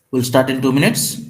We'll start in 2 minutes.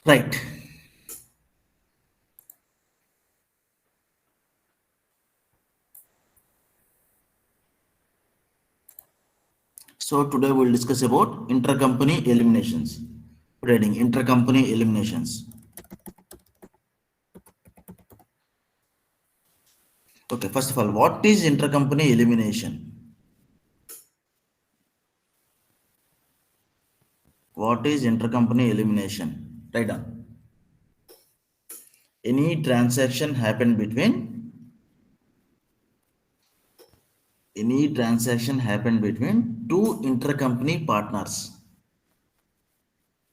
Right. So today we'll discuss about intercompany eliminations. Trading intercompany eliminations. Okay, first of all, what is intercompany elimination? What is intercompany elimination? Write down. Any transaction happened between two intercompany partners.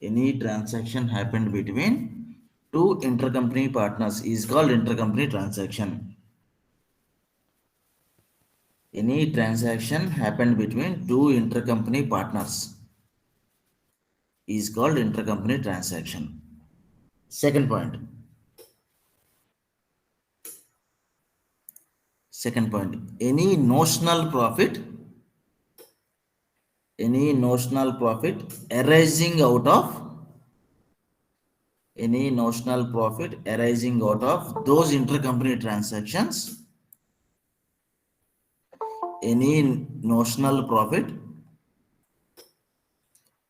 Any transaction happened between two intercompany partners is called intercompany transaction. Any transaction happened between two intercompany partners is called intercompany transaction. Second point. Second point. Any notional profit arising out of those intercompany transactions, any notional profit,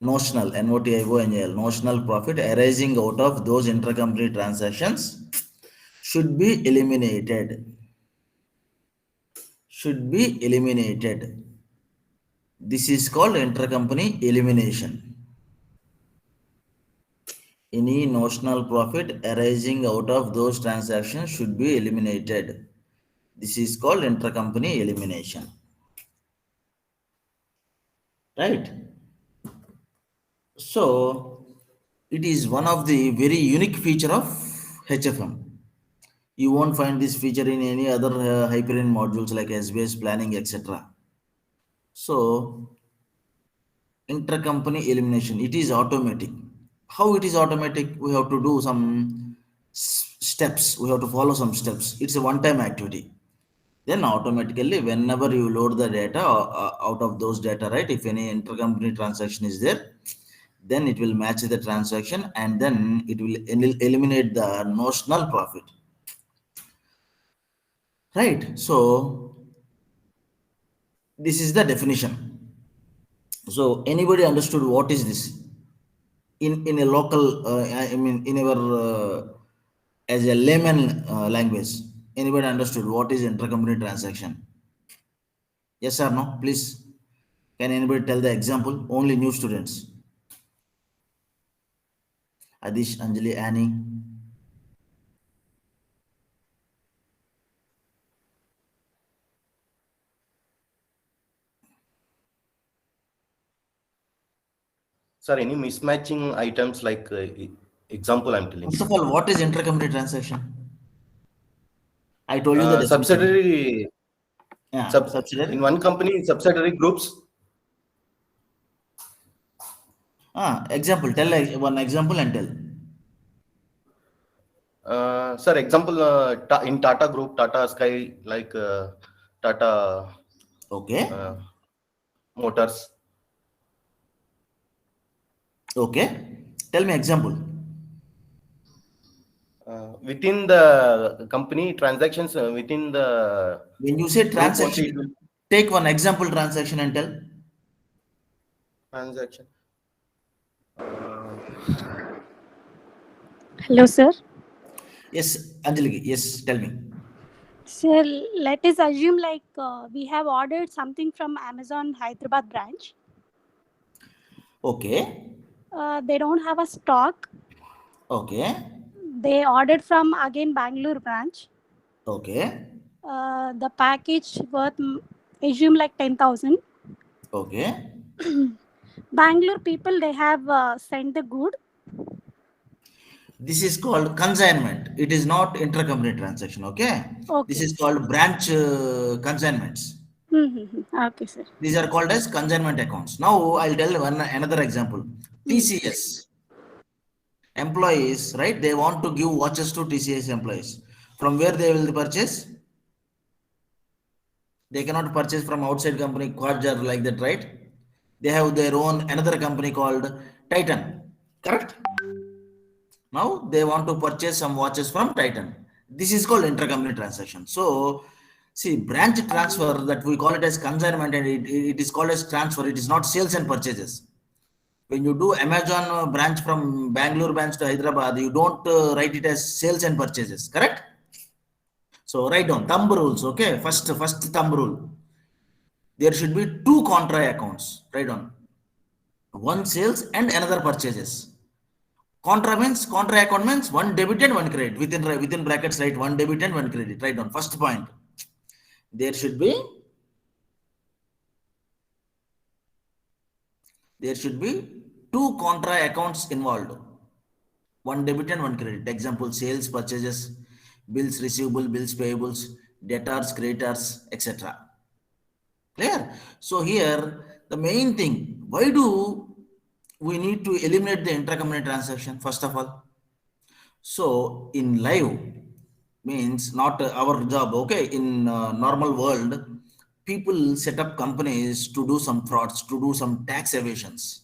notional profit arising out of those intercompany transactions should be eliminated. Should be eliminated. This is called intercompany elimination. Any notional profit arising out of those transactions should be eliminated. This is called intercompany elimination. Right? So it is one of the very unique feature of HFM. You won't find this feature in any other Hyperion modules like SBS planning, etc. So intercompany elimination, it is automatic. How it is automatic? We have to do some steps, we have to follow some steps. It's a one time activity. Then automatically whenever you load the data out of those data, right, if any intercompany transaction is there, then it will match the transaction and then it will eliminate the notional profit, right? So this is the definition. So anybody understood what is this in a local I mean in our as a layman language? Anybody understood what is intercompany transaction? Yes or no, please? Can anybody tell the example? Only new students. Adish, Anjali, Annie. Sir, any mismatching items like example I'm telling. First of all, what is intercompany transaction? I told you the definition. Subsidiary Yeah, sub subsidiary. in one company subsidiary groups. Example. Tell one example and tell. Sir, example in Tata Group, Tata Sky, like Tata Okay. uh, Motors. Okay. Tell me example. Within the company transactions, within the When you say group only it transaction, will take one example transaction and tell. transaction. Hello, sir. Yes, Anjali. Yes, tell me. Sir, let us assume we have ordered something from Amazon Hyderabad branch. Okay. They don't have a stock. Okay. They ordered from again Bangalore branch. Okay. The package worth assume like 10,000. Okay. Bangalore people they have sent the good. This is called consignment. It is not intercompany transaction. Okay. This Okay. is called branch consignments. Okay, sir. These are called as consignment accounts. Now I'll tell one another example. Hmm. TCS employees, right? They want to give watches to TCS employees. From where they will purchase? They cannot purchase from outside company Quadjar like that, right? They have their own another company called Titan. Correct? Now they want to purchase some watches from Titan. This is called intercompany transaction. So see, branch transfer that we call it as consignment and it is called as transfer. It is not sales and purchases. When you do Amazon branch from Bangalore branch to Hyderabad, you don't write it as sales and purchases. Correct? So write down thumb rules. Okay, first thumb rule. There should be two contra accounts. Write down one sales and another purchases. Contra account means one debit and one credit. Within brackets, write one debit and one credit. Write down first point. There should be two contra accounts involved. One debit and one credit. Example: sales, purchases, bills receivable, bills payables, debtors, creditors, etc. Clear? So here the main thing, why do we need to eliminate the intercompany transaction first of all? So in live means not our job. Okay, in normal world, people set up companies to do some frauds, to do some tax evasions.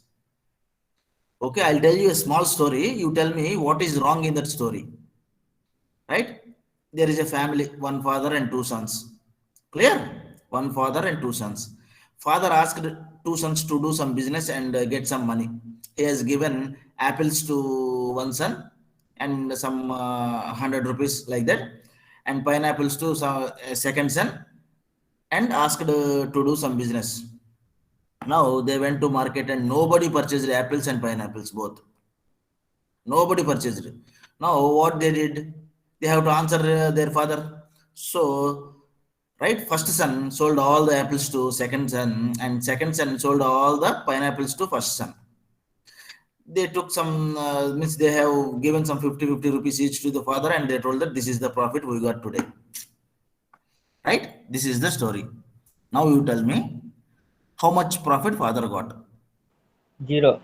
Okay, I'll tell you a small story. You tell me what is wrong in that story. Right? There is a family, one father and two sons. Clear? One father and two sons. Father asked two sons to do some business and get some money. He has given apples to one son and some 100 rupees like that, and pineapples to some second son, and asked to do some business. Now they went to market and nobody purchased apples and pineapples both. Nobody purchased it. Now, what they did, they have to answer their father. So, right, first son sold all the apples to second son, and second son sold all the pineapples to first son. they took some, means they have given some 50 rupees each to the father, and they told that this is the profit we got today. Right? This is the story. Now you tell me how much profit father got. Zero.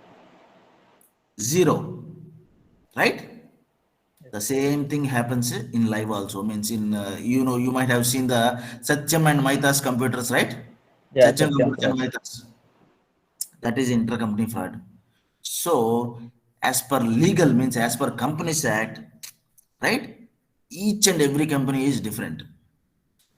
Zero. Right? The same thing happens in live also. Means in, you might have seen the Satyam and Maita's computers, right? Yeah, Satyam Satyam computers and Prod. Maita's. That is intercompany fraud. So, as per legal, means as per Companies Act, right? Each and every company is different.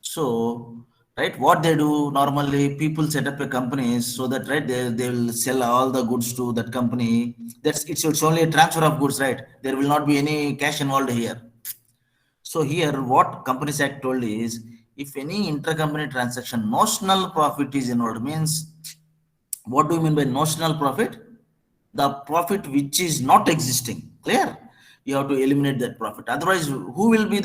So, right, what they do normally, people set up a company so that, right, they will sell all the goods to that company. It's only a transfer of goods, right? There will not be any cash involved here. So here, what Companies Act told is, if any intercompany transaction notional profit is involved, means what do you mean by notional profit? The profit which is not existing. Clear? You have to eliminate that profit. Otherwise, who will be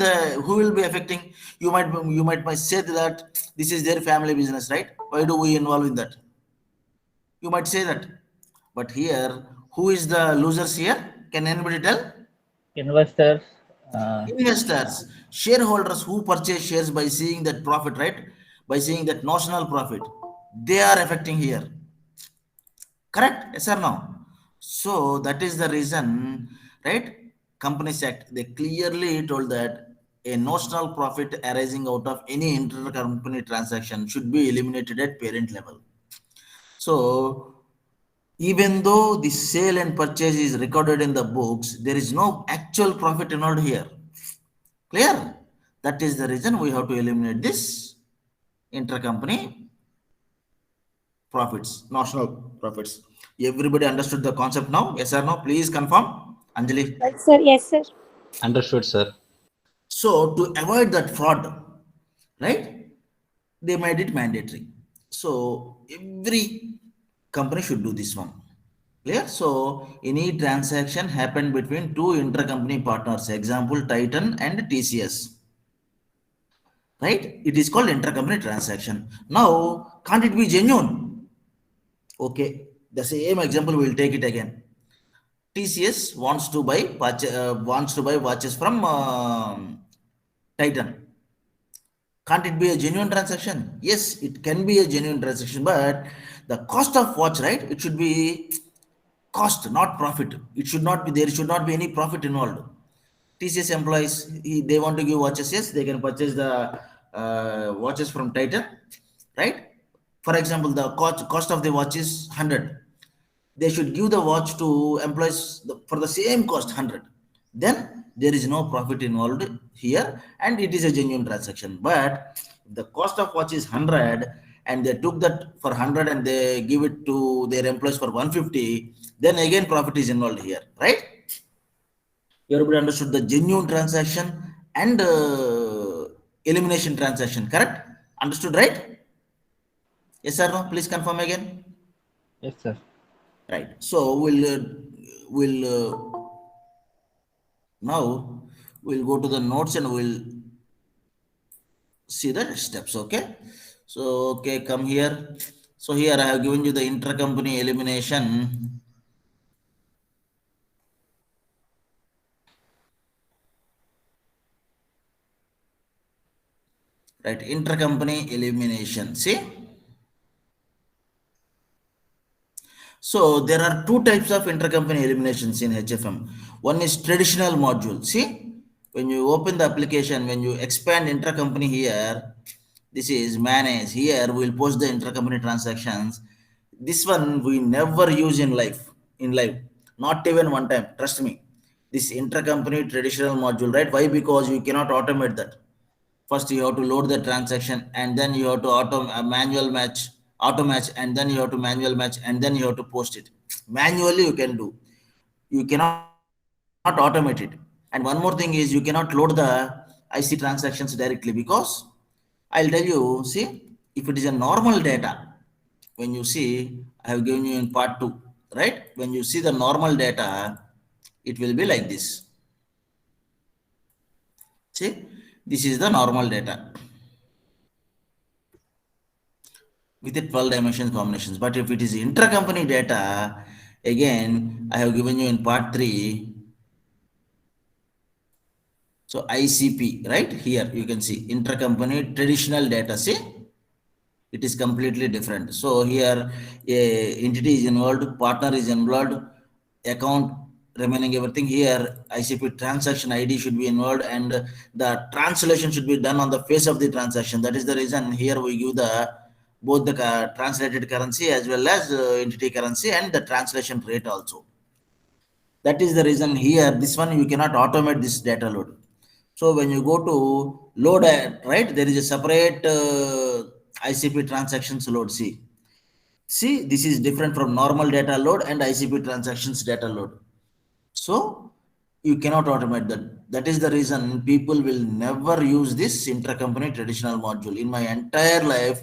affecting? You might say that this is their family business, right? Why do we involve in that? You might say that. But here, who is the losers here? Can anybody tell? Investors. Uh, Investors, shareholders who purchase shares by seeing that profit, right? By seeing that notional profit, they are affecting here. Correct? Yes or no? So that is the reason, right? Companies Act, they clearly told that a notional profit arising out of any intercompany transaction should be eliminated at parent level. So even though the sale and purchase is recorded in the books, there is no actual profit involved here. Clear? That is the reason we have to eliminate this intercompany profits, notional profits. Everybody understood the concept now? Yes or no? Please confirm. Anjali. Yes, sir. Yes, sir. Understood, sir. So to avoid that fraud, right? They made it mandatory. So every company should do this one. Clear? So any transaction happened between two intercompany partners, example Titan and TCS, right? It is called intercompany transaction. Now, can't it be genuine? Okay, the same example we'll take it again. TCS wants to buy watches from Titan. Can't it be a genuine transaction? Yes, it can be a genuine transaction, but the cost of watch, right? It should be cost, not profit. It should not be there. Should not be any profit involved. TCS employees, they want to give watches. Yes, they can purchase the watches from Titan, right? For example, the cost of the watch is 100. They should give the watch to employees for the same cost 100. Then there is no profit involved here, and it is a genuine transaction. But if the cost of watch is 100 and they took that for 100 and they give it to their employees for 150, then again profit is involved here, right? Everybody understood the genuine transaction and elimination transaction, correct? Understood, right? Yes or no? Please confirm again. yes, sir. Right. So now we'll go to the notes and we'll see the steps. Okay. So okay, come here. So here I have given you the intercompany elimination. Right. Intercompany elimination. See. So there are two types of intercompany eliminations in HFM. One is traditional module. See, when you open the application, when you expand intercompany here, this is manage. Here we'll post the intercompany transactions. This one we never use in life. In live, not even one time. Trust me. This intercompany traditional module, right? Why? Because you cannot automate that. First you have to load the transaction, and then you have to manual match, auto match, and then you have to manual match, and then you have to post it manually. You can do, you cannot automate it. And one more thing is, you cannot load the IC transactions directly, because I'll tell you, see, if it is a normal data, when you see, I have given you in part 2, right? When you see the normal data, it will be like this. See, this is the normal data with the 12 dimensions combinations. But if it is intercompany data, Again, I have given you in part 3. So ICP, right? Here you can see intercompany traditional data. See, it is completely different. So here a entity is involved, partner is involved, account remaining everything. Here ICP transaction ID should be involved, and the translation should be done on the face of the transaction. That is the reason here we give the both the translated currency as well as entity currency and the translation rate also. That is the reason here this one you cannot automate this data load. So when you go to load, right, there is a separate ICP transactions load. See, this is different from normal data load and ICP transactions data load. So you cannot automate that. That is the reason people will never use this intercompany traditional module. In my entire life,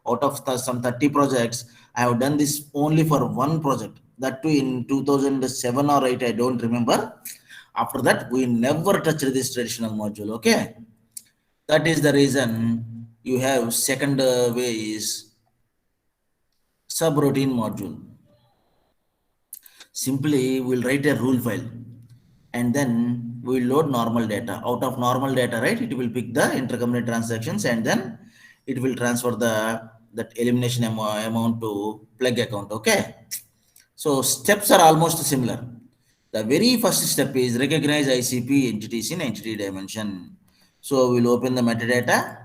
out of some 30 projects, I have done this only for one project, that too in 2007 or 8, I don't remember. After that, we never touched this traditional module. Okay, that is the reason you have second way is subroutine module. Simply we'll write a rule file and then we'll load normal data. Out of normal data, right, it will pick the intercompany transactions and then it will transfer that elimination amount to plug account. Okay, so steps are almost similar. The very first step is recognize ICP entities in entity dimension. So we'll open the metadata,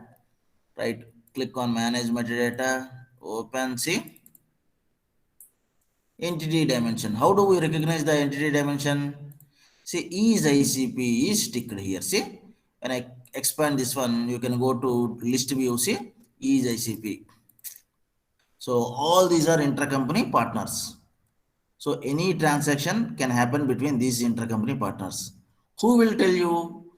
right? Click on manage metadata, open, see entity dimension. How do we recognize the entity dimension? See, is ICP is ticked here. See, when I expand this one, you can go to list view. See, is ICP. So all these are intercompany partners. So any transaction can happen between these intercompany partners. Who will tell you?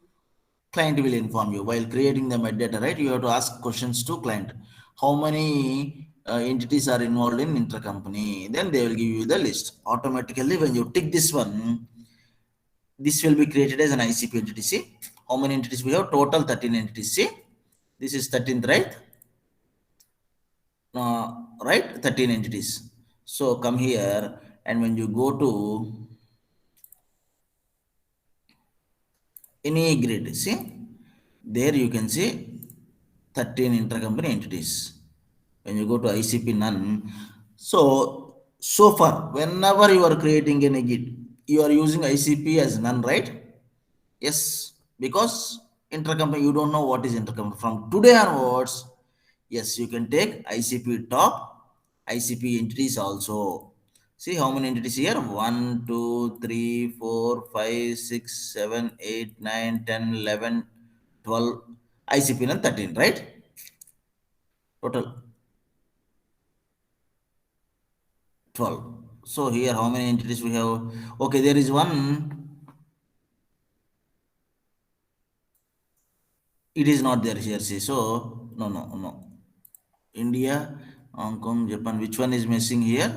Client will inform you while creating the metadata, right? You have to ask questions to client. How many entities are involved in intercompany? Then they will give you the list. Automatically, when you tick this one, this will be created as an ICP entity. See, how many entities we have? Total 13 entities. See, this is 13th, right? Right, 13 entities. So come here, and when you go to any grid, see, there you can see 13 intercompany entities. When you go to ICP none, so far whenever you are creating any git, you are using ICP as none, right? Yes, because intercompany, you don't know what is intercompany. From today onwards, yes, you can take ICP top, ICP entities also. See how many entities here? 1, 2, 3, 4, 5, 6, 7, 8, 9, 10, 11, 12. ICP and 13, right? Total 12. So here how many entities we have? Okay, there is one. It is not there here. See, so no, no, no. India, Hong Kong, Japan. Which one is missing here?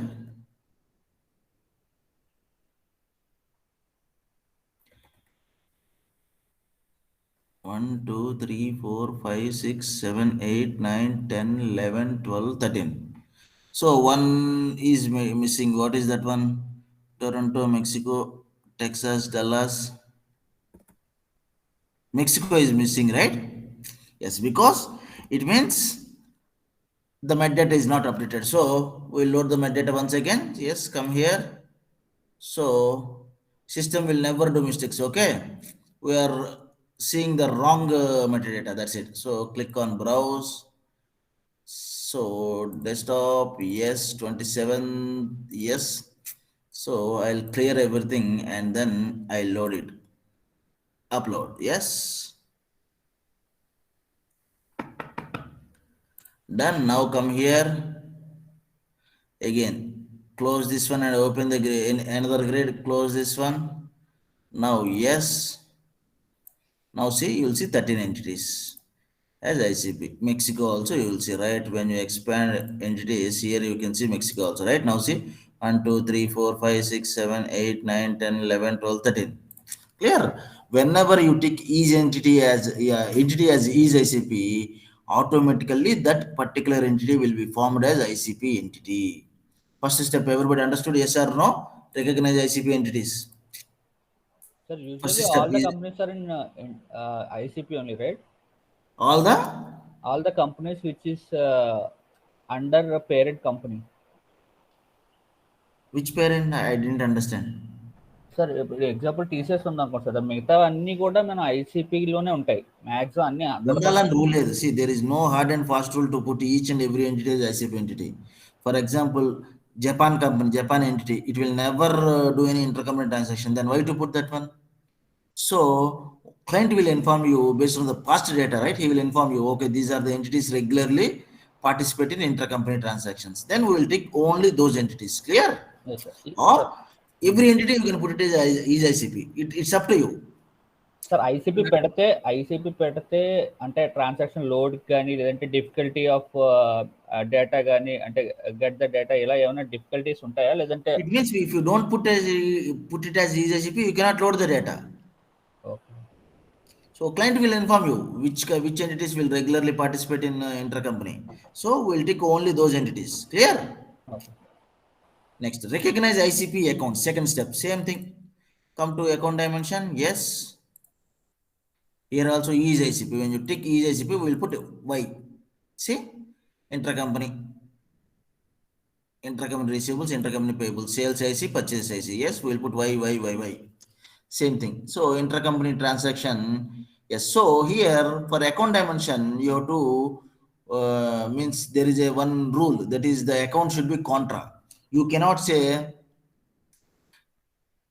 One, two, three, four, five, six, 7, 8, 9, 10, 11, 12, 13. So one is missing. What is that one? Toronto, Mexico, Texas, Dallas. Mexico is missing, right? Yes, because it means the metadata is not updated. So we'll load the metadata once again. Yes, come here. So system will never do mistakes. Okay, we are seeing the wrong metadata. That's it. So click on browse. So desktop, yes, 27, yes. So I'll clear everything and then I'll load it. Upload, yes. Done. Now come here. Again, close this one and open the in another grid. Close this one. Now, yes. Now see, you will see 13 entities as ICP. Mexico also you will see, right? When you expand entities, here you can see Mexico also, right? Now see 1, 2, 3, 4, 5, 6, 7, 8, 9, 10, 11, 12, 13. Clear? Whenever you take each entity as each ICP, automatically that particular entity will be formed as ICP entity. First step, everybody understood? Yes or no? Recognize ICP entities. Sir, First usually step all the is companies are in ICP only, right? all the All the companies which is under a parent company. which parent? I didn't understand. Sir ఇప్పుడు example TCS ఉందనుకోండి sir మిగతా అన్నీ కూడా మన ఐసీపీలోనే ఉంటాయి maximum అన్ని అందరు ఉండాలని రూల్ లేదు. See, there is no hard and fast rule to put each and every entity as ICP entity. For example, Japan company, Japan entity, it will never do any intercompany transaction. Then why to put that one? So client will inform you based on the past data, right? He will inform you, okay, these are the entities regularly participate in intercompany transactions. Then we will take only those entities. Clear? Or sir every entity you can put it as ICP. It's up to you. Sir ICP పెడితే అంటే transaction load కానీ లేదంటే difficulty of data కానీ అంటే get the data ఇలా ఏమైనా difficulties ఉంటాయా లేదంటే It means if you don't put it as ICP, you cannot load the data. Okay So client will inform you which entities will regularly participate in intercompany. So we'll take only those entities. Clear? Okay Next, recognize ICP account. Second step, same thing. Come to account dimension. Yes. Here also E is ICP. When you tick E is ICP, we will put Y. See? Intercompany. Intercompany receivables, intercompany payables, sales IC, purchase IC. Yes, we will put Y. Same thing. So intercompany transaction. Yes. So here for account dimension, you have to means there is a one rule, that is the account should be contra. You cannot say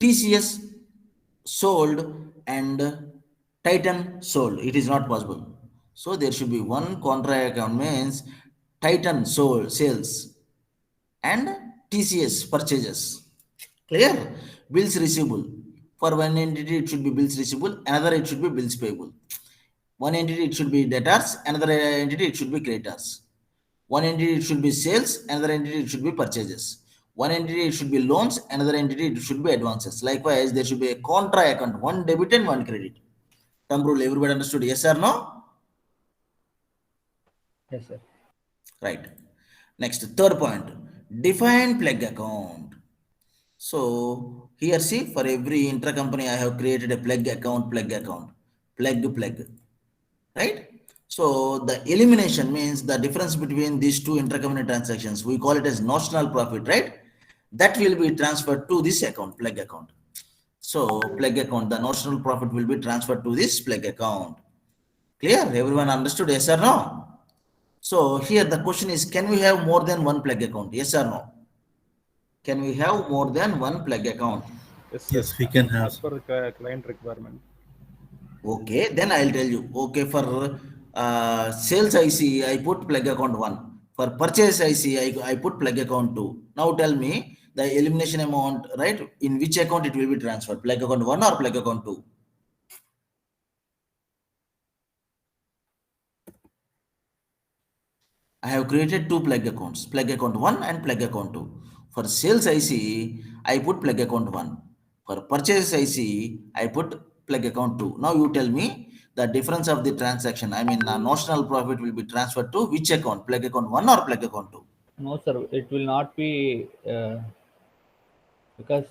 TCS sold and Titan sold. It is not possible. So there should be one contra account, means Titan sold sales and TCS purchases. Clear? Bills receivable. For one entity it should be bills receivable, another it should be bills payable. One entity it should be debtors, another entity it should be creditors. One entity it should be sales, another entity it should be purchases. One entity it should be loans, another entity it should be advances. Likewise, there should be a contra account, one debit and one credit. Thumb rule, everybody understood? Yes or no? Yes sir Right. Next, third point, define plug account. So here see, for every intercompany I have created a plug account, plug. Right? So the elimination means the difference between these two intercompany transactions. We call it as notional profit, right? That will be transferred to this account, plug account. So plug account, the notional profit will be transferred to this plug account. Clear? Everyone understood? Yes or no? So here the question is, can we have more than one plug account? Yes or no? Can we have more than one plug account? Yes, sir. Yes, we can have. As per the client requirement. Okay, then I'll tell you. Okay, for sales IC, I put plug account 1. For purchase IC, I put plug account 2. Now tell me the elimination amount, right? In which account it will be transferred? Plug account 1 or plug account 2? I have created two plug accounts, plug account 1 and plug account 2. For sales IC, I put plug account 1. For purchase IC, I put plug account 2. Now you tell me the difference of the transaction. I mean, notional profit will be transferred to which account? Plug account 1 or plug account 2? No sir it will not be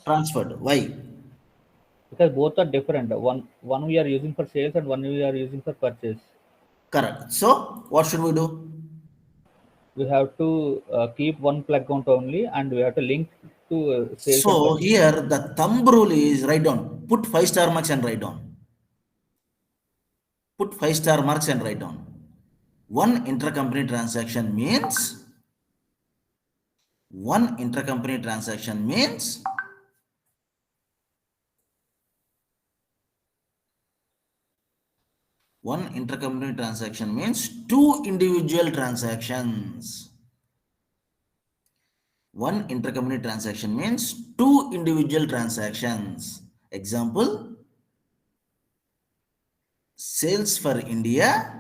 Transferred. Why? because both are different. One we are using for sales and one we are using for purchase. Correct. So, what should we do? We have to keep one plug count only and we have to link to sales and So, purchase. here the thumb rule is write down. Put 5-star marks and write down. Put 5-star marks and write down. One intercompany transaction means one intercompany transaction means two individual transactions. One intercompany transaction means two individual transactions. Example, sales for India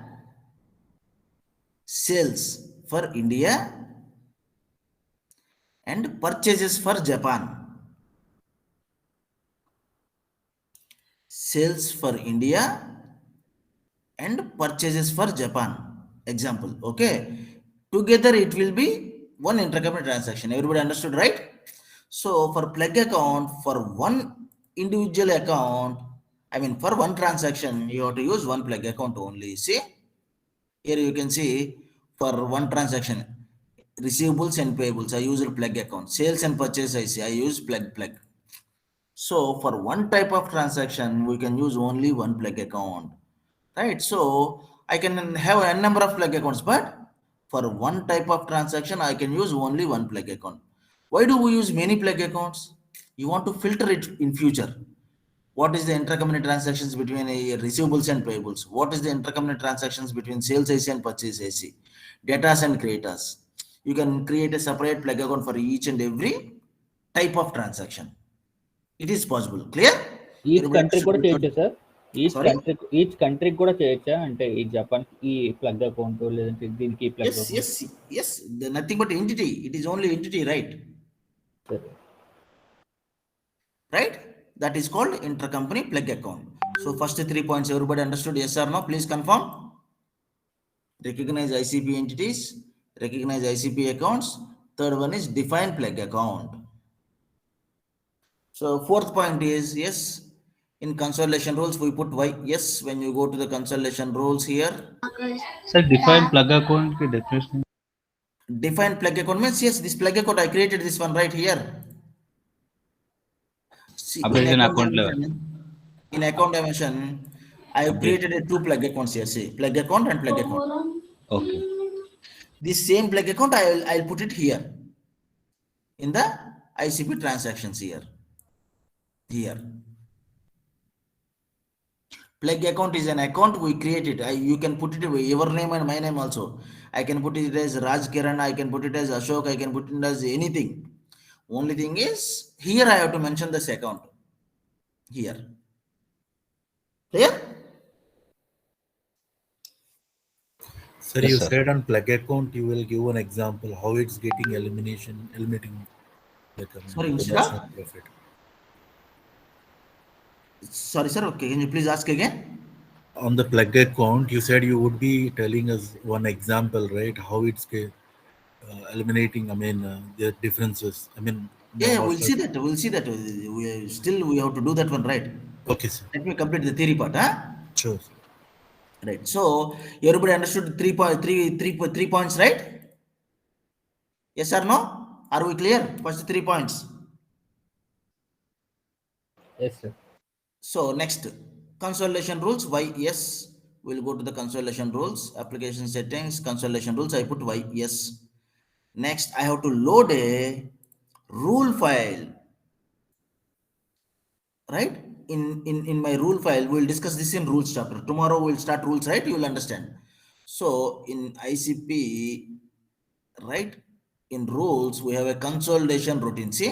and purchases for Japan. Sales for India and purchases for Japan. Example, okay. Together it will be one intercompany transaction. Everybody understood, right? So for plug account, for one individual account, I mean for one transaction, you have to use one plug account only. See, here you can see for one transaction, receivables and payables, I use a plug account. Sales and purchase, I use plug. So for one type of transaction, we can use only one plug account, right? So I can have a number of plug accounts, but for one type of transaction, I can use only one plug account. Why do we use many plug accounts? You want to filter it in future. What is the intercompany transactions between receivables and payables? What is the intercompany transactions between sales IC and purchase IC? Datas and creators. You can create a separate plug account for each and every type of transaction. It is possible. Clear? Each Everybody country కూడా చేయొచ్చా understood? Sir? Sorry? Each కంట్రీకి కూడా చేయొచ్చా? అంటే ఈ Japan ఈ plug account లేదంటే దీనికి ఈ plug Yes, account? yes, yes. Nothing but entity. It is only entity, right? సరే. Right? That is called intercompany plug account. So first 3 points, everybody understood? Yes or no? Please confirm. Recognize ICP entities, recognize ICP accounts. Third one is define plug account. So fourth point is yes. In consolidation rules, we put Y. Yes, when you go to the consolidation rules here, Sir, define plug account की definition. define plug account means yes, this plug account I created this one right here. See, Application account level. in account dimension, I have created a two plug accounts here. See, plug account and plug account. Okay. This same plug account, I'll put it here in the ICP transactions here. Here. Plug account is an account we created. You can put it your name and my name also. I can put it as Raj Kiran, I can put it as Ashok, I can put it as anything. Only thing is, here I have to mention this account. Here. Clear? Sir, Yes, you sir. said on plug account, you will give an example how it's getting eliminating like Sorry, instead reduction of? of profit. Sorry, sir. Okay, can you please ask again? On the plug account, you said you would be telling us one example, right? How it's eliminating, the differences. Yeah, we'll what see that. We'll see that. We have to do that one, right? Okay, sir. Let me complete the theory part, huh? Sure, sir. Right. So everybody understood 3 points, right? Yes or no? Are we clear? First 3 points. Yes sir. So next, consolidation rules. Why? Yes. We'll go to the consolidation rules, application settings, consolidation rules. I put Y. Yes. Next, I have to load a rule file. Right? In my rule file, we'll discuss this in rules chapter. Tomorrow we'll start rules, right? You will understand. So in ICP, right? In rules, we have a consolidation routine. See?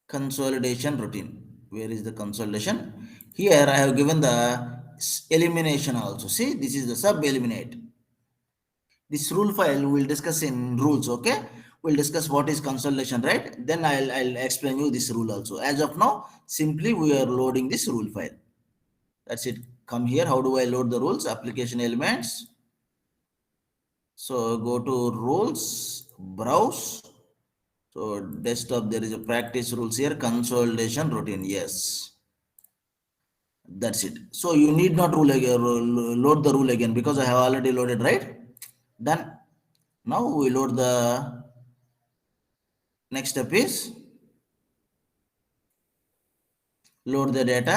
Consolidation routine. Where is the consolidation? Here I have given the elimination also. See, this is the sub eliminate. This rule file we'll discuss in rules, okay? We'll discuss what is consolidation, right? Then I'll explain you this rule also. As of now, simply we are loading this rule file. That's it. Come here. How do I load the rules? Application elements. So go to rules, browse. So desktop, there is a practice rules here, consolidation routine. Yes. That's it. So you need not load the rule again because I have already loaded, right? Done. Now we load the next step is load the data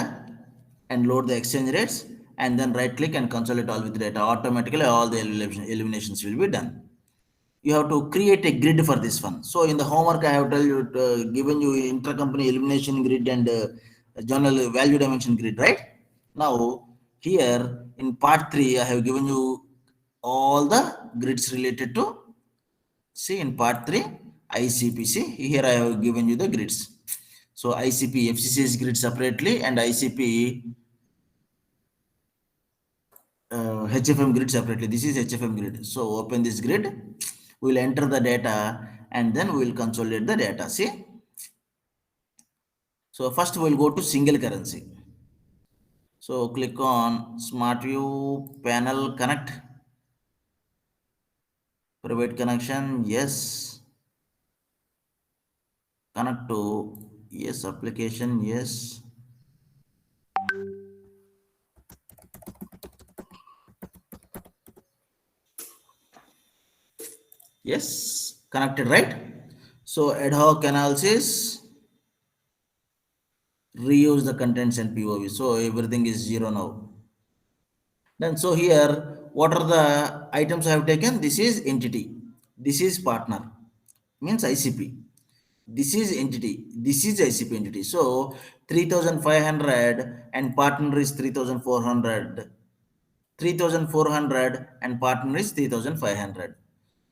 and load the exchange rates and then right click and consolidate all with data. Automatically all the eliminations will be done. You have to create a grid for this one. So in the homework, I have given you intercompany elimination grid and journal value dimension grid, right? Now here in part 3, I have given you all the grids related to, see in part 3, ICPC. Here I have given you the grids. So ICP, FCC's grid separately and ICP HFM grid separately. This is HFM grid. So open this grid. We'll enter the data and then we'll consolidate the data. See? So first we'll go to single currency. So click on Smart View Panel Connect. Private connection, yes. Connect to, yes. Application, yes. Yes, connected, right? So ad hoc analysis, reuse the contents and POV. So everything is zero now. Then so here, what are the items I have taken? This is entity. This is partner. Means ICP. This is entity. This is ICP entity. So 3,500 and partner is 3,400. 3,400 and partner is 3,500.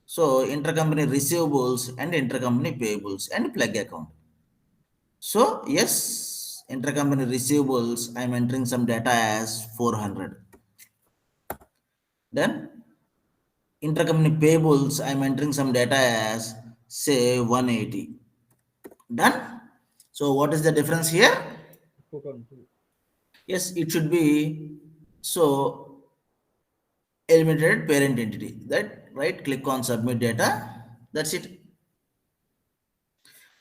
So intercompany receivables and intercompany payables and plug account. So yes, intercompany receivables, I'm entering some data as 400. Then intercompany payables, I'm entering some data as say 180. Done. So what is the difference here? 220. Yes, it should be so eliminated parent entity. That right click on submit data. That's it.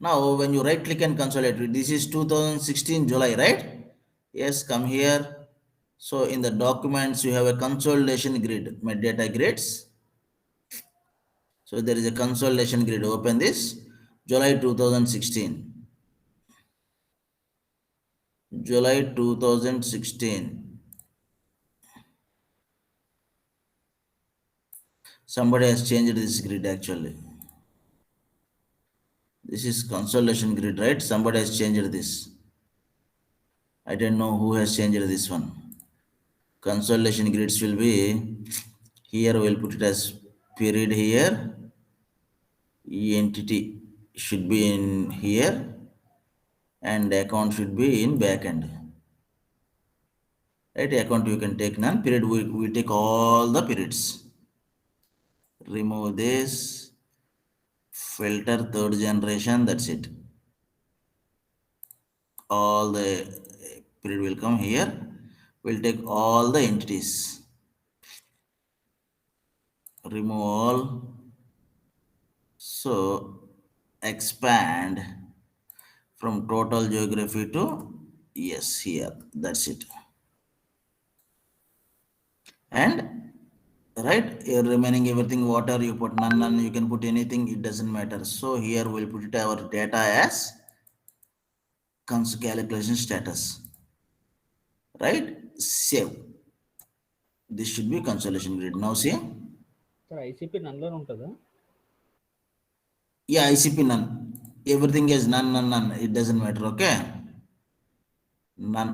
Now, when you right click and consolidate, this is 2016 July, right? Yes, come here. So in the documents, you have a consolidation grid, my data grids. So there is a consolidation grid. Open this, July 2016. July 2016. Somebody has changed this grid actually. This is consolidation grid, right? Somebody has changed this. I don't know who has changed this one. Consolidation grids will be here. We'll put it as period here. Entity should be in here, and account should be in backend. Right? Account you can take none. Period we take all the periods. Remove this. Filter third generation. That's it. All the period will come here. We'll take all the entities. Remove all. So expand from total geography to yes here. That's it. And right here remaining everything water you put none, you can put anything, it doesn't matter. So here we'll put it our data as calculation status. Right? Save. This should be consolidation grid. Now see. Sir ICP నన్లోనే ఉంటుందా? Yeah, ICP none. Everything is none. It doesn't matter. Okay. None.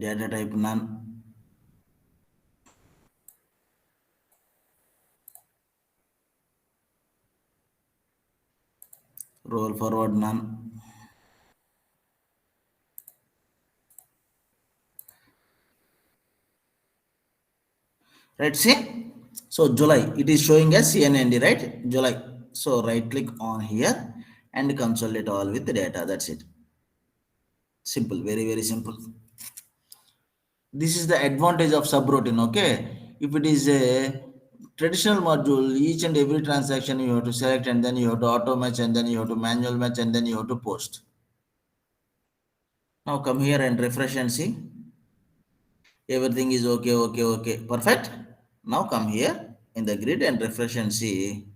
Data type none. Roll forward none. Right, see? So July, it is showing as CNND, right? July. So right click on here and consolidate all with the data. That's it. Simple, very simple. This is the advantage of subroutine, okay? If it is a traditional module, each and every transaction you have to select and then you have to auto match and then you have to manual match and then you have to post. Now come here and refresh and see. Everything is okay. Perfect. Now come here in the grid and refresh and see.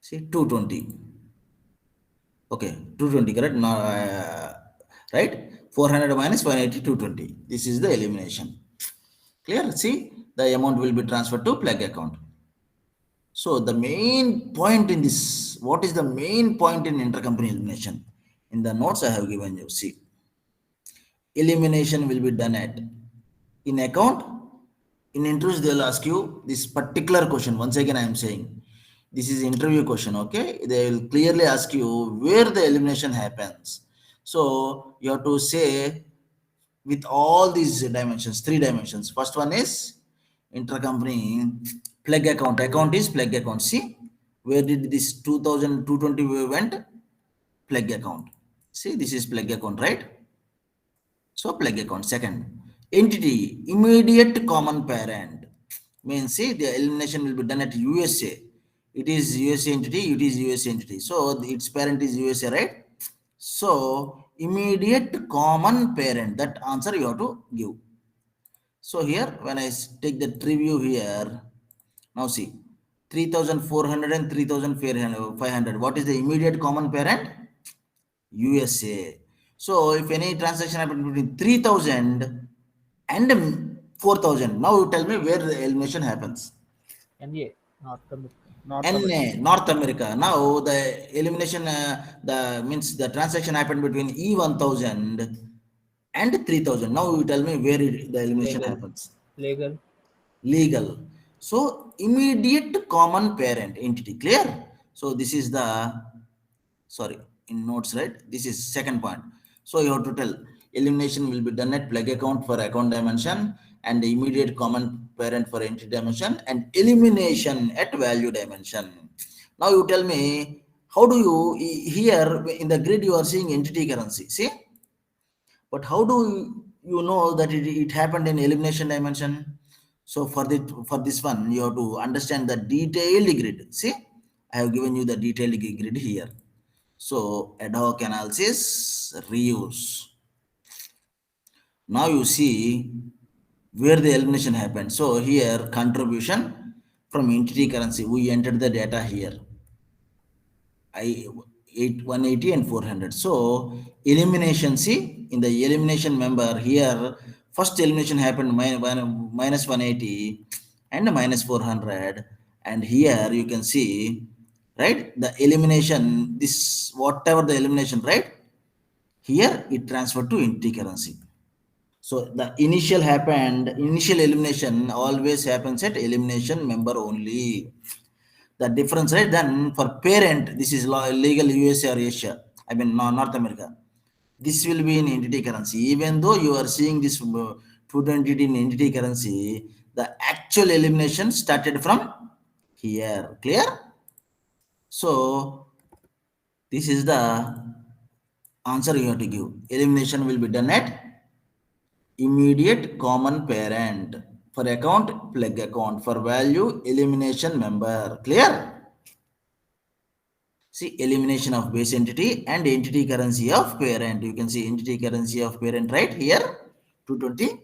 See 220. Okay, 220, correct? No, right? 400 minus 180, 220. This is the elimination. Clear? See, the amount will be transferred to plug account. So the main point in this, what is the main point in intercompany elimination? In the notes I have given you, see. Elimination will be done at in account. In interviews, they'll ask you this particular question. Once again, I am saying this is interview question. Okay, they will clearly ask you where the elimination happens. So you have to say with all these dimensions, 3 dimensions. First one is intercompany plug account. Account is plug account. See where did this 2,220 went? Plug account. See, this is plug account, right? So plug account. Second, Entity, immediate common parent. Means see the elimination will be done at USA. It is USA entity, it is USA entity. So its parent is USA, right? So immediate common parent, that answer you have to give. So here when I take the tree view here, now see 3,400 and 3,500. What is the immediate common parent? USA. So if any transaction happens between 3,000 and 4,000, now you tell me where the elimination happens. NA, North America. North America. NA, North America. Now the elimination, the means the transaction happened between E1000 and 3,000. Now you tell me where the elimination Legal. happens. Legal. Legal. So immediate common parent entity. Clear? So this is the, sorry, in notes, right? This is second point. So you have to tell elimination will be done at plug account for account dimension and the immediate common parent for entity dimension and elimination at value dimension. Now you tell me how do you here in the grid you are seeing entity currency, see? But how do you know that it happened in elimination dimension? So for this one, you have to understand the detailed grid. See, I have given you the detailed grid here. So ad hoc analysis, reuse. Now you see where the elimination happened. So here contribution from entity currency. We entered the data here. 180 and 400. So elimination, see in the elimination member here, first elimination happened minus 180 and minus 400, and here you can see, right, the elimination, this whatever the elimination, right, here it transferred to entity currency. So the initial elimination always happens at elimination member only. The difference, right? Then for parent, this is legal USA or Asia, I mean North America. This will be in entity currency. Even though you are seeing this food entity in entity currency, the actual elimination started from here. Clear? So this is the answer you have to give. Elimination will be done at immediate common parent. For account, plug account. For value, elimination member. Clear? See, elimination of base entity and entity currency of parent. You can see entity currency of parent right here, 220.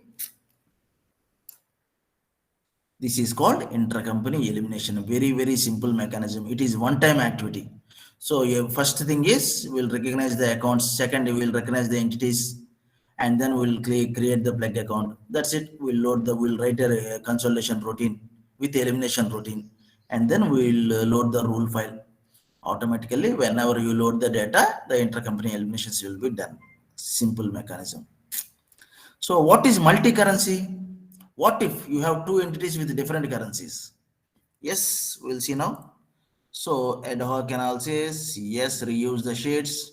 This is called intercompany elimination. Very, very simple mechanism. It is one-time activity. So your first thing is we'll recognize the accounts. Second, we will recognize the entities, and then we'll create the plug account. That's it. We'll write a consolidation routine with elimination routine, and then we'll load the rule file. Automatically, whenever you load the data, the intercompany eliminations will be done. Simple mechanism. So what is multi-currency? What if you have two entities with different currencies? Yes, we'll see now. So ad hoc analysis, yes, reuse the sheets.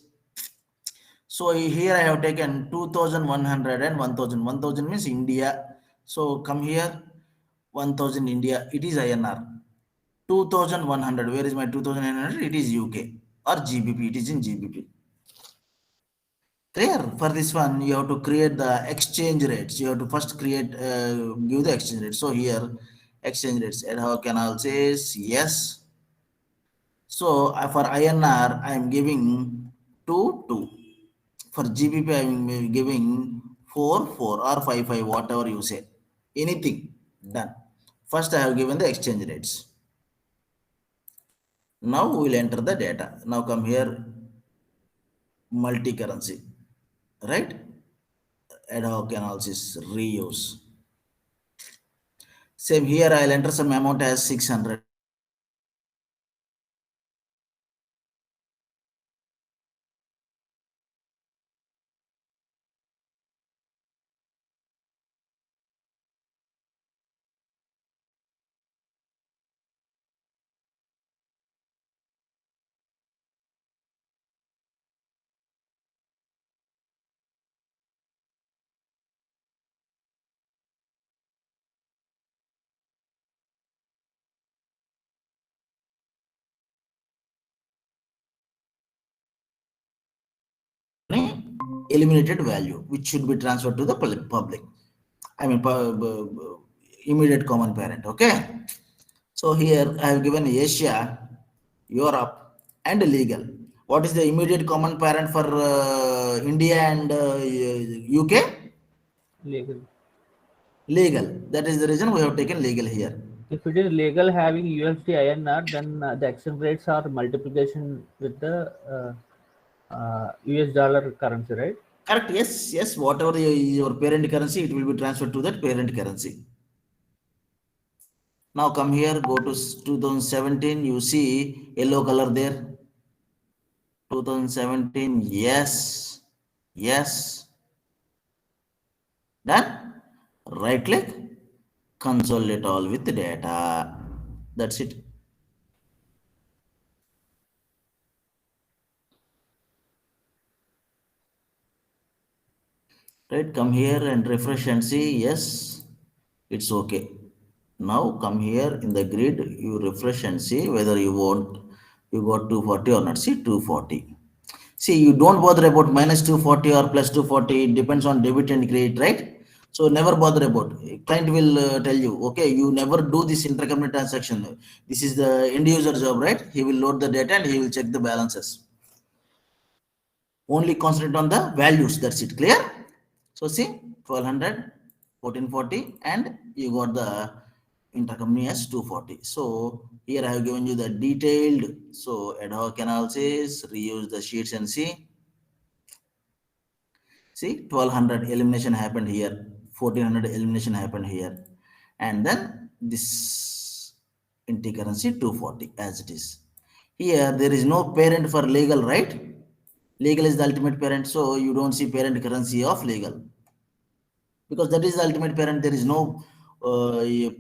So here I have taken 2100 and 1000. 1000 means India. So come here, 1000 India, it is INR. 2100, where is my 2100? It is UK or GBP, it is in GBP. Clear? For this one, you have to create the exchange rates. You have to first create, give the exchange rate. So here, exchange rates, ad hoc analysis, yes. So for INR, I am giving 2. For GBP, I am giving 4 or 5, whatever you say. Anything, done. First, I have given the exchange rates. Now we will enter the data. Now come here, multi-currency, right? Ad hoc analysis, reuse. Same here, I'll enter some amount as 600. Eliminated value, which should be transferred to the public. I mean, immediate common parent. Okay. So here I have given Asia, Europe, and legal. What is the immediate common parent for India and UK? Legal. Legal. That is the reason we have taken legal here. If it is legal having USD INR, then the exchange rates are multiplication with the US dollar currency, right? Correct. Yes. Yes. Whatever your parent currency, it will be transferred to that parent currency. Now come here. Go to 2017. You see yellow color there. 2017. Yes. Yes. Done. Right click. Consolidate all with data. That's it. Right, come here and refresh and see. Yes, it's okay. Now come here in the grid, you refresh and see whether you got 240 or not. See 240. See, you don't bother about minus 240 or plus 240. It depends on debit and credit, right? So never bother about. Client will tell you, okay, you never do this intercompany transaction. This is the end user job, right? He will load the data and he will check the balances. Only concentrate on the values. That's it. Clear? So see 1200, 1440, and you got the intercompany as 240. So here I have given you the detailed. So ad hoc analysis, reuse the sheets and see. See 1200 elimination happened here, 1400 elimination happened here, and then this intercurrency 240 as it is. Here there is no parent for legal, right? Legal is the ultimate parent, so you don't see parent currency of legal because that is the ultimate parent. There is no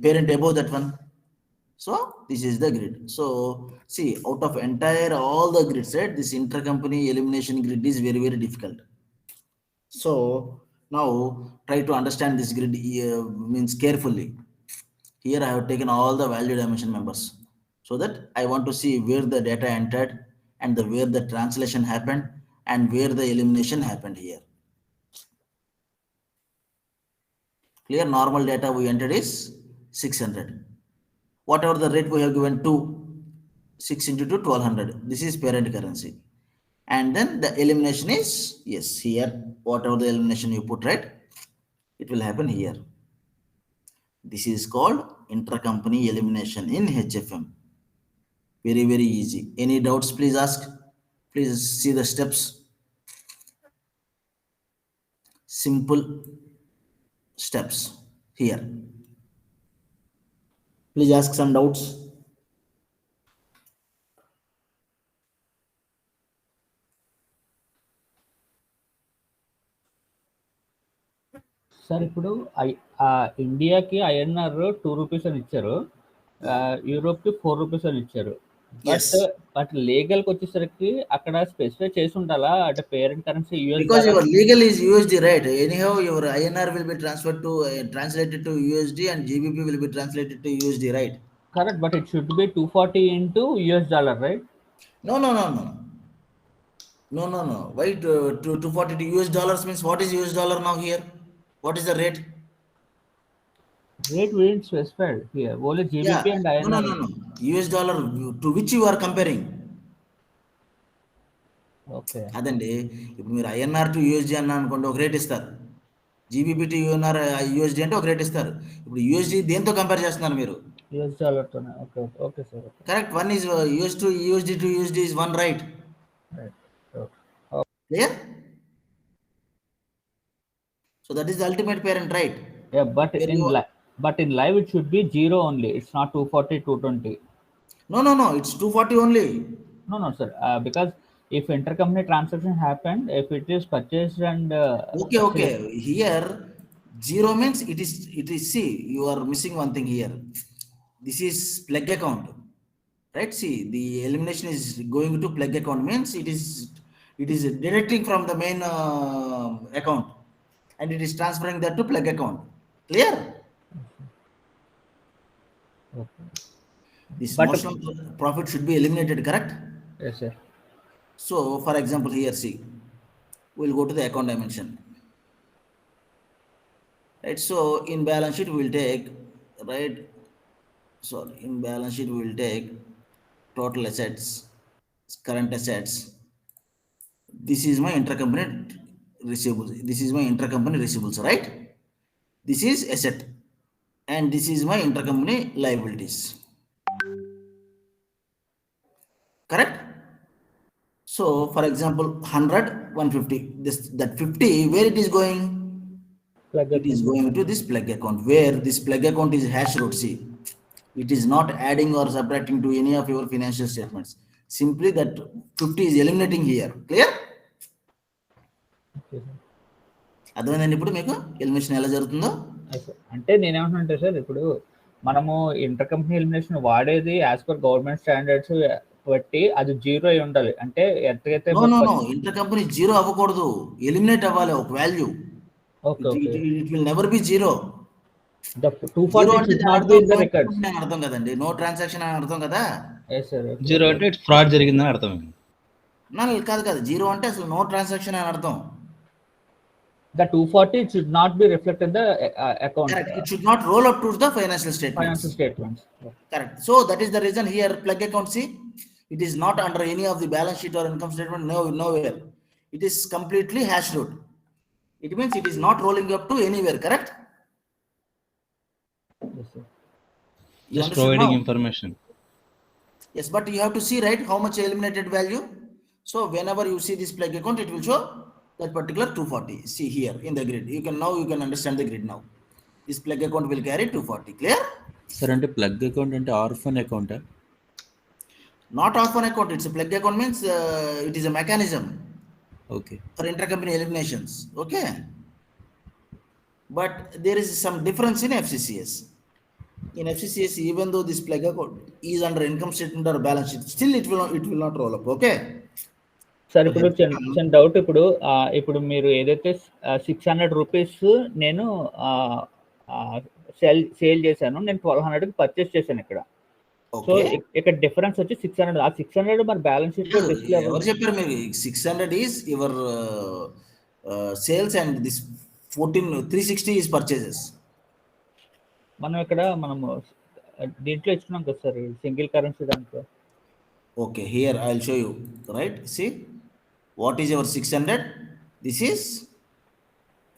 parent above that one. So this is the grid. So see, out of entire all the grids, right, this intercompany elimination grid is very, very difficult. So now try to understand this grid means carefully. Here I have taken all the value dimension members so that I want to see where the data entered and where the translation happened and where the elimination happened here. Clear? Normal data we entered is 600. Whatever the rate we have given to 6 into 2, 1200. This is parent currency. And then the elimination is, yes, here, whatever the elimination you put, right, it will happen here. This is called intercompany elimination in HFM. Very, very easy. Any doubts, please ask. Please see the steps. Simple steps here. Please ask some doubts. Sir ఇప్పుడు ఇండియాకి INR 2 rupees అని ఇచ్చారు, యూరోప్కి 4 rupees అని ఇచ్చారు. Yes. But లీగల్కి వచ్చేసరికి అక్కడ specify చేసి ఉండాలా అంటే parent currency US Because your legal is USD, right? Anyhow, your INR will be transferred to translated to USD and GBP will be translated to USD, right? Correct, but it should be 240 into US dollar, right? No, no, no, no. No, no, no. Why 240 to US dollars means what is US dollar now here? What is the rate? Rate we didn't specified here, only GBP and No, no, INR. no, no. US dollar to which you are comparing? Okay, అదండి, ఇప్పుడు మీరు INR to USD అన్న అనుకోండి ఒక rate ఇస్తారు, GBP to యూఎన్ఆర్ USD అంటే ఒక rate ఇస్తారు. ఇప్పుడు యూఎస్డి దేంతో కంపేర్ చేస్తున్నారు మీరు? యూఎస్ డాలర్తోనే. Okay okay okay sir. Correct. One is US to USD to USD is one, right? Clear? So that is the ultimate parent, right? Yeah, but Where in live it should be 0 only. It's not 240, 220. No, no, no. It's 240 only. No, sir. Because if intercompany transaction happened, if it is purchased and Okay. Here, 0 means it is. See, you are missing one thing here. This is plug account, right? See, the elimination is going to plug account means it is deducting from the main account, and it is transferring that to plug account. Clear? Okay. This But- notional profit should be eliminated, correct? Yes, sir. So, for example, here, see, we'll go to the account dimension. right? So in balance sheet we will take, right? Sorry, in balance sheet we will take total assets, current assets. This is my intercompany receivables. This is my intercompany receivables, right? This is asset, and this is my intercompany liabilities. Correct? So, for example, 100, 150. This that 50, where it is going? Plug It is account. going to this plug account, where this plug account is hash root. See, it is not adding or subtracting to any of your financial statements. Simply that 50 is eliminating here. Clear? Okay, sir. అర్థమైందండి ఇప్పుడు మీకు elimination ఎలా జరుగుతుందో? అంటే నేనేమంటున్నా సార్, ఇప్పుడు మనము ఇంటర్ కంపెనీ ఎలిమినేషన్ వాడేది యాజ్ పర్ గవర్నమెంట్ స్టాండర్డ్స్ బట్టి అది జీరో అయి ఉండాలి. అంటే ఎంతైతే no no no, inter company zero అవ్వకూడదు, ఎలిమినేట్ అవ్వాలి ఒక value. Okay okay it will never be zero. The zero 240 అంటే should దాని not be అర్థం in the నో records. అని అర్థం కదండి, నో ట్రాన్సాక్షన్ అని అర్థం కదా. Yes sir. జీరో అంటే ఫ్రాడ్ జరిగిందని అర్థం. కాదు కాదు, జీరో అంటే అసలు నో ట్రాన్సాక్షన్ అని అర్థం. The 240 should not be reflected in the account. Correct. It should not roll up to the financial statements. Financial statements. Correct. So that is the reason here plug account, see, it is not under any of the balance sheet or income statement, nowhere. It is completely hash root. It means it is not rolling up to anywhere, correct? Yes sir. You Just understood providing now? information. Yes, but you have to see, right, how much eliminated value. So whenever you see this plug account, it will show that particular 240. See here in the grid. You can understand the grid now. This plug account will carry 240. Clear? Sir అంటే plug account అంటే orphan అకౌంటా? Not orphan account. It's a plug account means it is a mechanism okay. for intercompany eliminations. Okay. But there is some difference in FCCS. In FCCS, even though this plug account is under income statement or balance sheet, still it will not roll up. Okay. Sir ఇప్పుడు చిన్న doubt, ఇప్పుడు మీరు ఏదైతే 600 rupees నేను sale చేశాను, నేను 1200 purchase చేశాను ఇక్కడ. సో ఇక్కడ డిఫరెన్స్ వచ్చి 600. ఆ 600 మరి బ్యాలెన్స్ షీట్ లో డిస్ప్లే అవ్వదు. ఎవరు చెప్పారు మీరు? 600 is your sales and this 360 is purchases. మనము దీంట్లో ఇస్తున్నాం కదా సార్, సింగిల్ కరెన్సీ దాంట్లో. Okay, here I'll show you, right? See, what is your 600? This is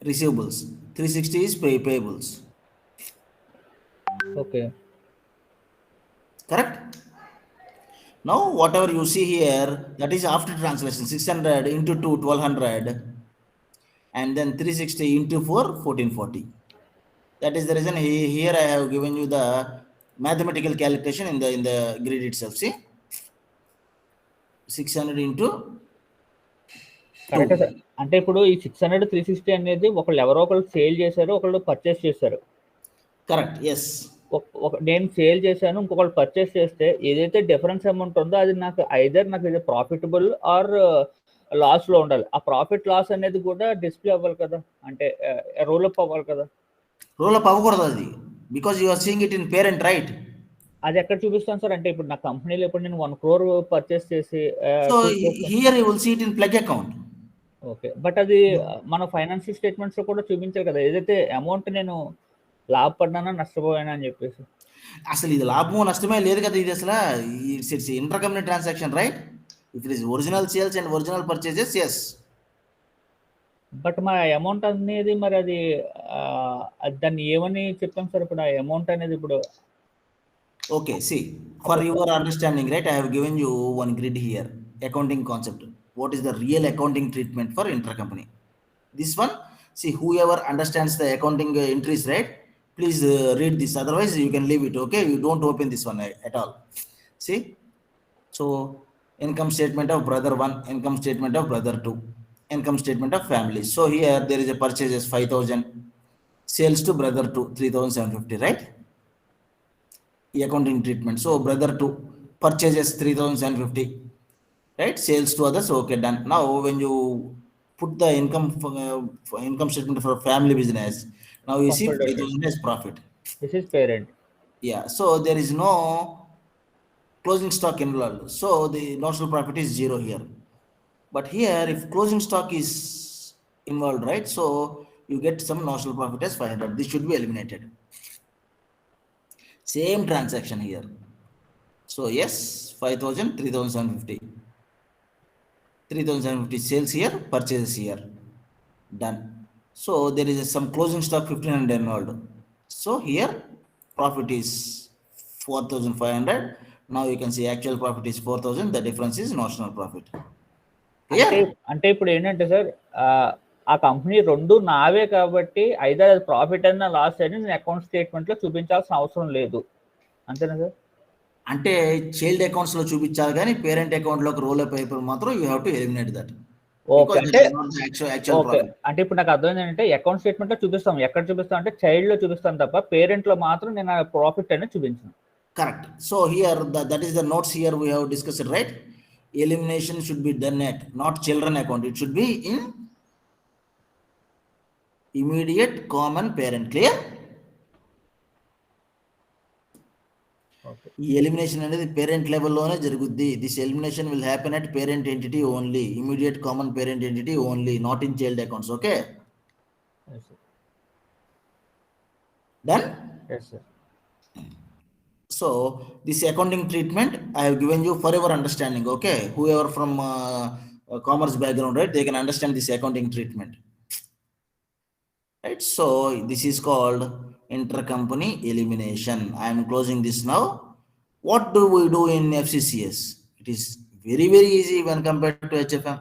receivables. 360 is payables. Okay. Correct? Now, whatever you see here, that is after translation. 600 into 2, 1200, and then 360 into 4, 1440. That is the reason here I have given you the mathematical calculation in the grid itself. See, 600 into correct sir. అంటే ఇప్పుడు ఈ 600 360 అనేది ఎవరో ఒకళ్ళు sale చేశారు, ఒకళ్ళు purchase చేశారు. Correct. Yes. నేను సేల్ చేశాను, ఇంకొకళ్ళు పర్చేస్ చేస్తే ఏదైతే డిఫరెన్స్ అమౌంట్ ఉందో అది నాకు ఇది ప్రాఫిటబుల్ ఆర్ లాస్ లో ఉండాలి. ఆ ప్రాఫిట్ లాస్ అనేది కూడా డిస్ప్లే అవ్వాలి కదా, అంటే రోల్ అప్ అవ్వాలి కదా. రోల్ అప్ అవ్వకూడదు అది, because you are seeing it in parent, right? అది ఎక్కడ చూపిస్తాను సార్? అంటే ఇప్పుడు నా కంపెనీలో ఇప్పుడు నేను 1 crore పర్చేస్ చేసి, so here you will see it in plug account. Okay, but అది మన ఫైనాన్షియల్ స్టేట్మెంట్స్ లో కూడా చూపించాలి కదా, ఏదైతే అమౌంట్ నేను లాభపడ్డానా నష్టపోయానా అని చెప్పేసి. అసలు ఇది లాభమో నష్టమే లేదు కదా, ఇది అసలు it's inter company transaction, right? If it is original sales and original purchases, yes. But మా అమౌంట్ అనేది మరి అది దాన్ని ఏమని చెప్పాం సార్ ఇప్పుడు? ఆ అమౌంట్ అనేది ఇప్పుడు Okay, see, for your understanding, right, I have given you one grid here, accounting concept. What is the real accounting treatment for intercompany? This one, see, whoever understands the accounting entries, right, please read this. Otherwise, you can leave it, okay? You don't open this one at all. See, so income statement of brother 1, income statement of brother 2, income statement of family. So here there is a purchases 5,000, sales to brother 2, 3,750, right? Accounting treatment. So brother 2 purchases 3,750, right? Sales to others, okay, done. Now when you put the income statement for family business, now you see 5,000 as profit. This is parent. Yeah, so there is no closing stock involved, so the notional profit is 0 here. But here if closing stock is involved, right, so you get some notional profit as 500. This should be eliminated. Same transaction here. So yes, 5,000, 3,750. 3,750 sales here, purchases here. Done. So there is some closing stock 1,500 involved. So here profit is 4,500. Now you can see actual profit is 4,000. The difference is notional profit. అంటే Clear? అంటే ఇప్పుడు ఏంటంటే sir, ఆ company రెండు నావే కాబట్టి either అది profit అయినా లాస్ అయినా నేను అకౌంట్ స్టేట్మెంట్ లో చూపించాల్సిన అవసరం లేదు, అంతేనా సార్? అంటే చైల్డ్ అకౌంట్స్ లో చూపించాలి కానీ పేరెంట్ అకౌంట్ లోకి రోల్ అప్ అయిపోయి మాత్రం you have to eliminate that. Okay, అంటే యాక్చువల్ ఓకే, ప్రాఫిట్. అంటే ఇప్పుడు నాకు అర్థమైంది ఏంటంటే అకౌంట్ స్టేట్మెంట్ లో చూపిస్తాం, ఎక్కడ చూపిస్తాం అంటే చైల్డ్ లో చూపిస్తాను తప్ప పేరెంట్ లో మాత్రం నేను ఆ ప్రాఫిట్ అనేది చూపించను. Correct. So here that is the notes here we have discussed, right? Elimination should be done at not children account. It should be in immediate common parent. Clear? ఈ elimination అనేది parent లెవెల్లోనే జరుగుద్ది. This elimination will happen at parent entity only, immediate common parent entity only, not in child accounts. Okay, done. So this accounting treatment I have given you for your understanding. Okay, whoever from commerce background, right, they can understand this accounting treatment, right? So this is called intercompany elimination. I am closing this now. What do we do in FCCS? It is very easy when compared to HFM.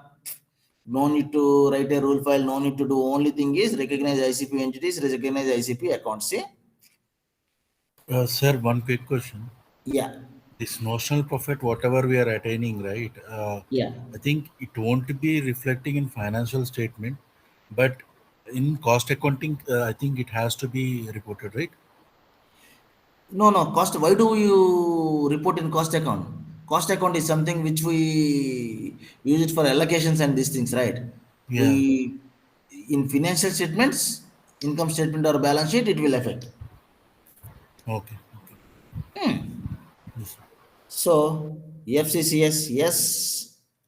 No need to write a rule file, no need to do. Only thing is recognize ICP entities, recognize ICP accounts. See? Sir, one quick question. Yeah. This notional profit, whatever we are attaining, right? Yeah. I think it won't be reflecting in financial statement, but in cost accounting, I think it has to be reported, right? No, cost. Why do you report in cost account? Cost account is something which we use it for allocations and these things, right? Yeah. We in financial statements, income statement or balance sheet, it will affect. Okay. Yes. So FCCS, yes,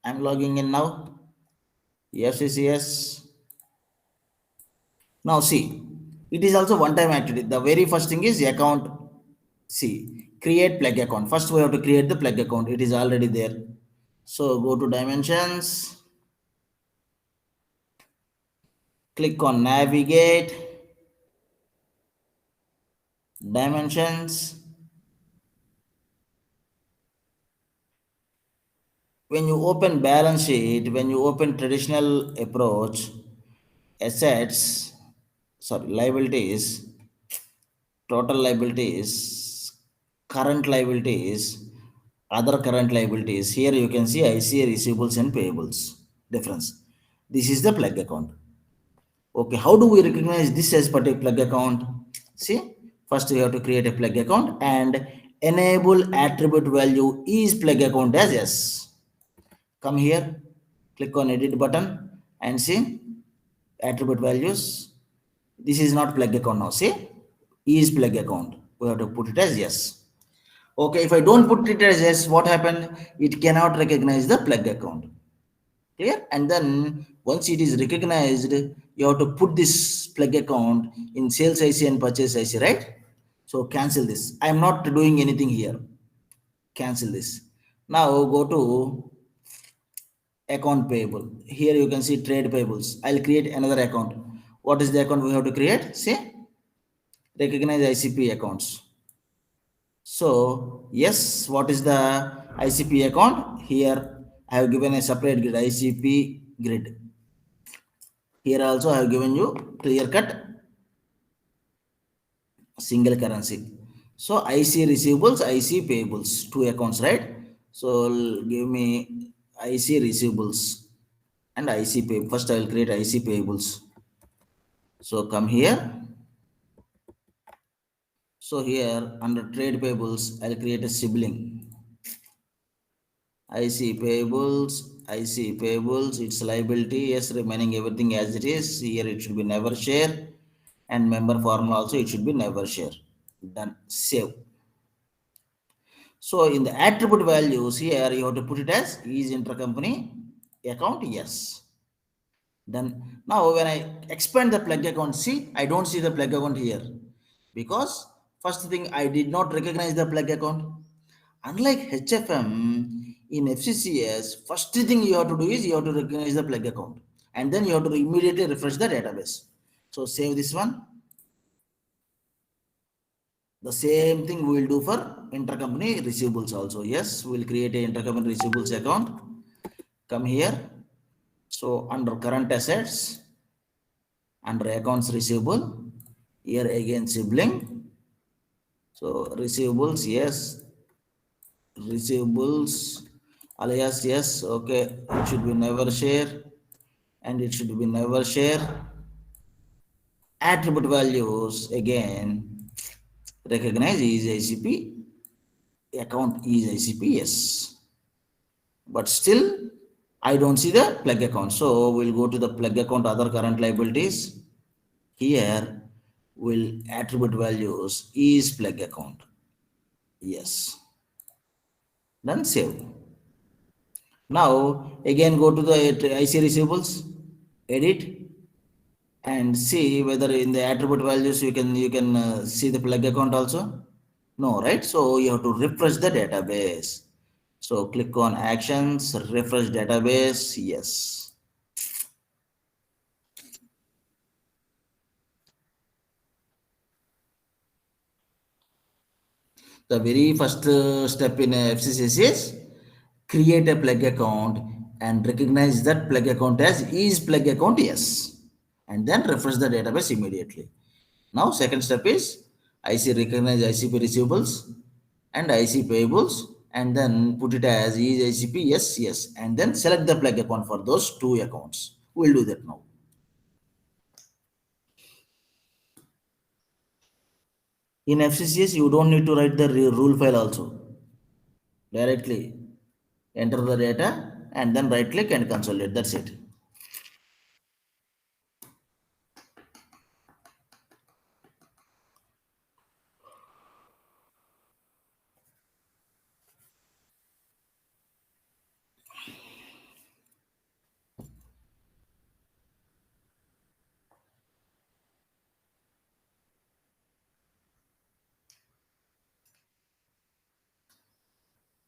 I'm logging in now. FCCS. Now see, it is also one-time activity. The very first thing is account. See, create plug account. First we have to create the plug account. It is already there. So go to dimensions, click on navigate, dimensions. When you open balance sheet, when you open traditional approach, assets, sorry, liabilities, total liabilities, current liabilities, other current liabilities. Here you can see ICA receivables and payables difference. This is the plug account. Okay, how do we recognize this as particular plug account? See, first we have to create a plug account and enable attribute value is plug account as yes. Come here, click on edit button and see attribute values. This is not plug account now. See, is plug account. We have to put it as yes. Okay, if I don't put it as yes, what happened? It cannot recognize the plug account. Clear? And then once it is recognized, you have to put this plug account in sales IC and purchase IC, right? So cancel this. I am not doing anything here. Cancel this. Now go to account payable. Here you can see trade payables. I'll create another account. What is the account we have to create? See, recognize ICP accounts. So yes, what is the ICP account? Here I have given a separate grid, ICP grid. Here also I have given you clear cut single currency. So IC receivables, IC payables, two accounts, right? So give me IC receivables and IC pay. First I will create IC payables. So come here. So here under trade payables, I'll create a sibling. IC payables, its liability, yes, remaining everything as it is. Here it should be never share, and member formula also it should be never share. Done. Save. So in the attribute values here, you have to put it as is intercompany account, yes. Then now when I expand the plug account, see, I don't see the plug account here because first thing I did not recognize the plug account. Unlike HFM in FCCS, first thing you have to do is you have to recognize the plug account and then you have to immediately refresh the database. So save this one. The same thing we will do for intercompany receivables also. Yes, we'll create a intercompany receivables account. Come here. So under current assets, under accounts receivable, here again sibling. So receivables, yes, receivables, alias, yes, okay, it should be never share and it should be never share. Attribute values again, recognize is ICP, account is ICP, yes. But still, I don't see the plug account. So we'll go to the plug account, other current liabilities. Here, will attribute values is plug account. Yes. Then save. Now again go to the IC receivables, edit, and see whether in the attribute values you can see the plug account also. No, right? So you have to refresh the database. So click on actions, refresh database. Yes. The very first step in FCCS is create a plug account and recognize that plug account as is plug account yes, and then refresh the database immediately. Now second step is IC recognize ICP receivables and IC payables and then put it as is ICP yes yes and then select the plug account for those two accounts. We'll do that now. In FCCS you don't need to write the rule file also. Directly enter the data and then right click and consolidate. That's it.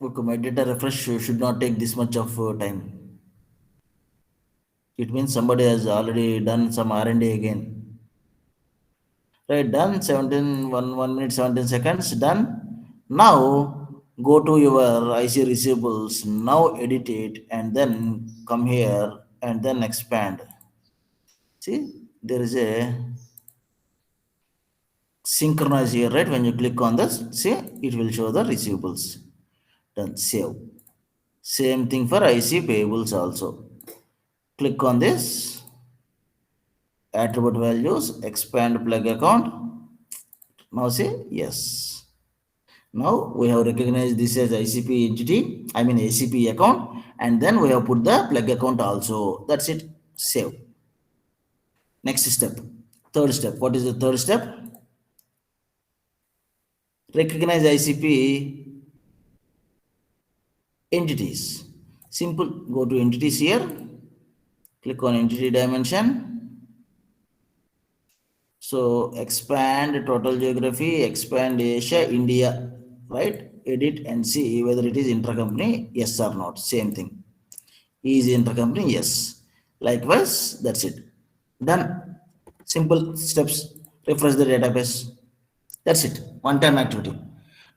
Okay, my data refresh should not take this much of time. It means somebody has already done some R&D again. Right, done 1 minute 17 seconds, done. Now go to your IC receivables, now edit it and then come here and then expand. See, there is a synchronize here, right? When you click on this, see, it will show the receivables. Done, save. Same thing for IC payables also. Click on this, attribute values, expand plug account. Now say yes. Now we have recognized this as ICP entity, I mean ACP account, and then we have put the plug account also. That's it. Save. Next step. Third step. What is the third step? Recognize ICP entities. Simple. Go to entities here. Click on entity dimension. So expand total geography, expand Asia, India, right? Edit and see whether it is intercompany, yes or not. Same thing. Is intercompany, yes. Likewise, that's it. Done. Simple steps. Refresh the database. That's it. One-time activity.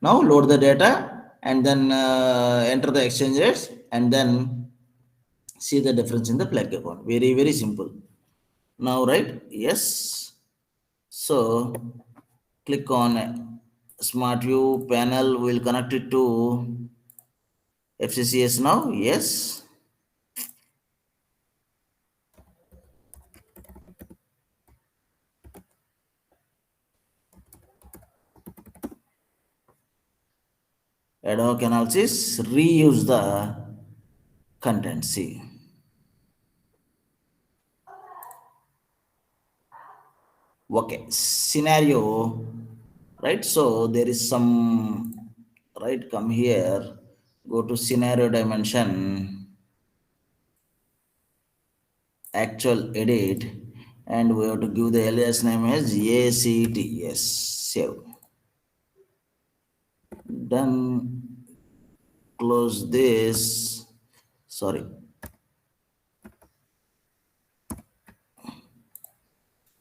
Now load the data and then enter the exchange rates and then see the difference in the plug account. Very, very simple. Now, right? Yes. So click on Smart View panel. We'll connect it to FCCS now. Yes. Ad hoc analysis. Reuse the content. See. Okay. Scenario. Right. So there is some. Right. Come here. Go to scenario dimension. actual edit, and we have to give the alias name as ACT. Yes, save. Done. Close this. Sorry.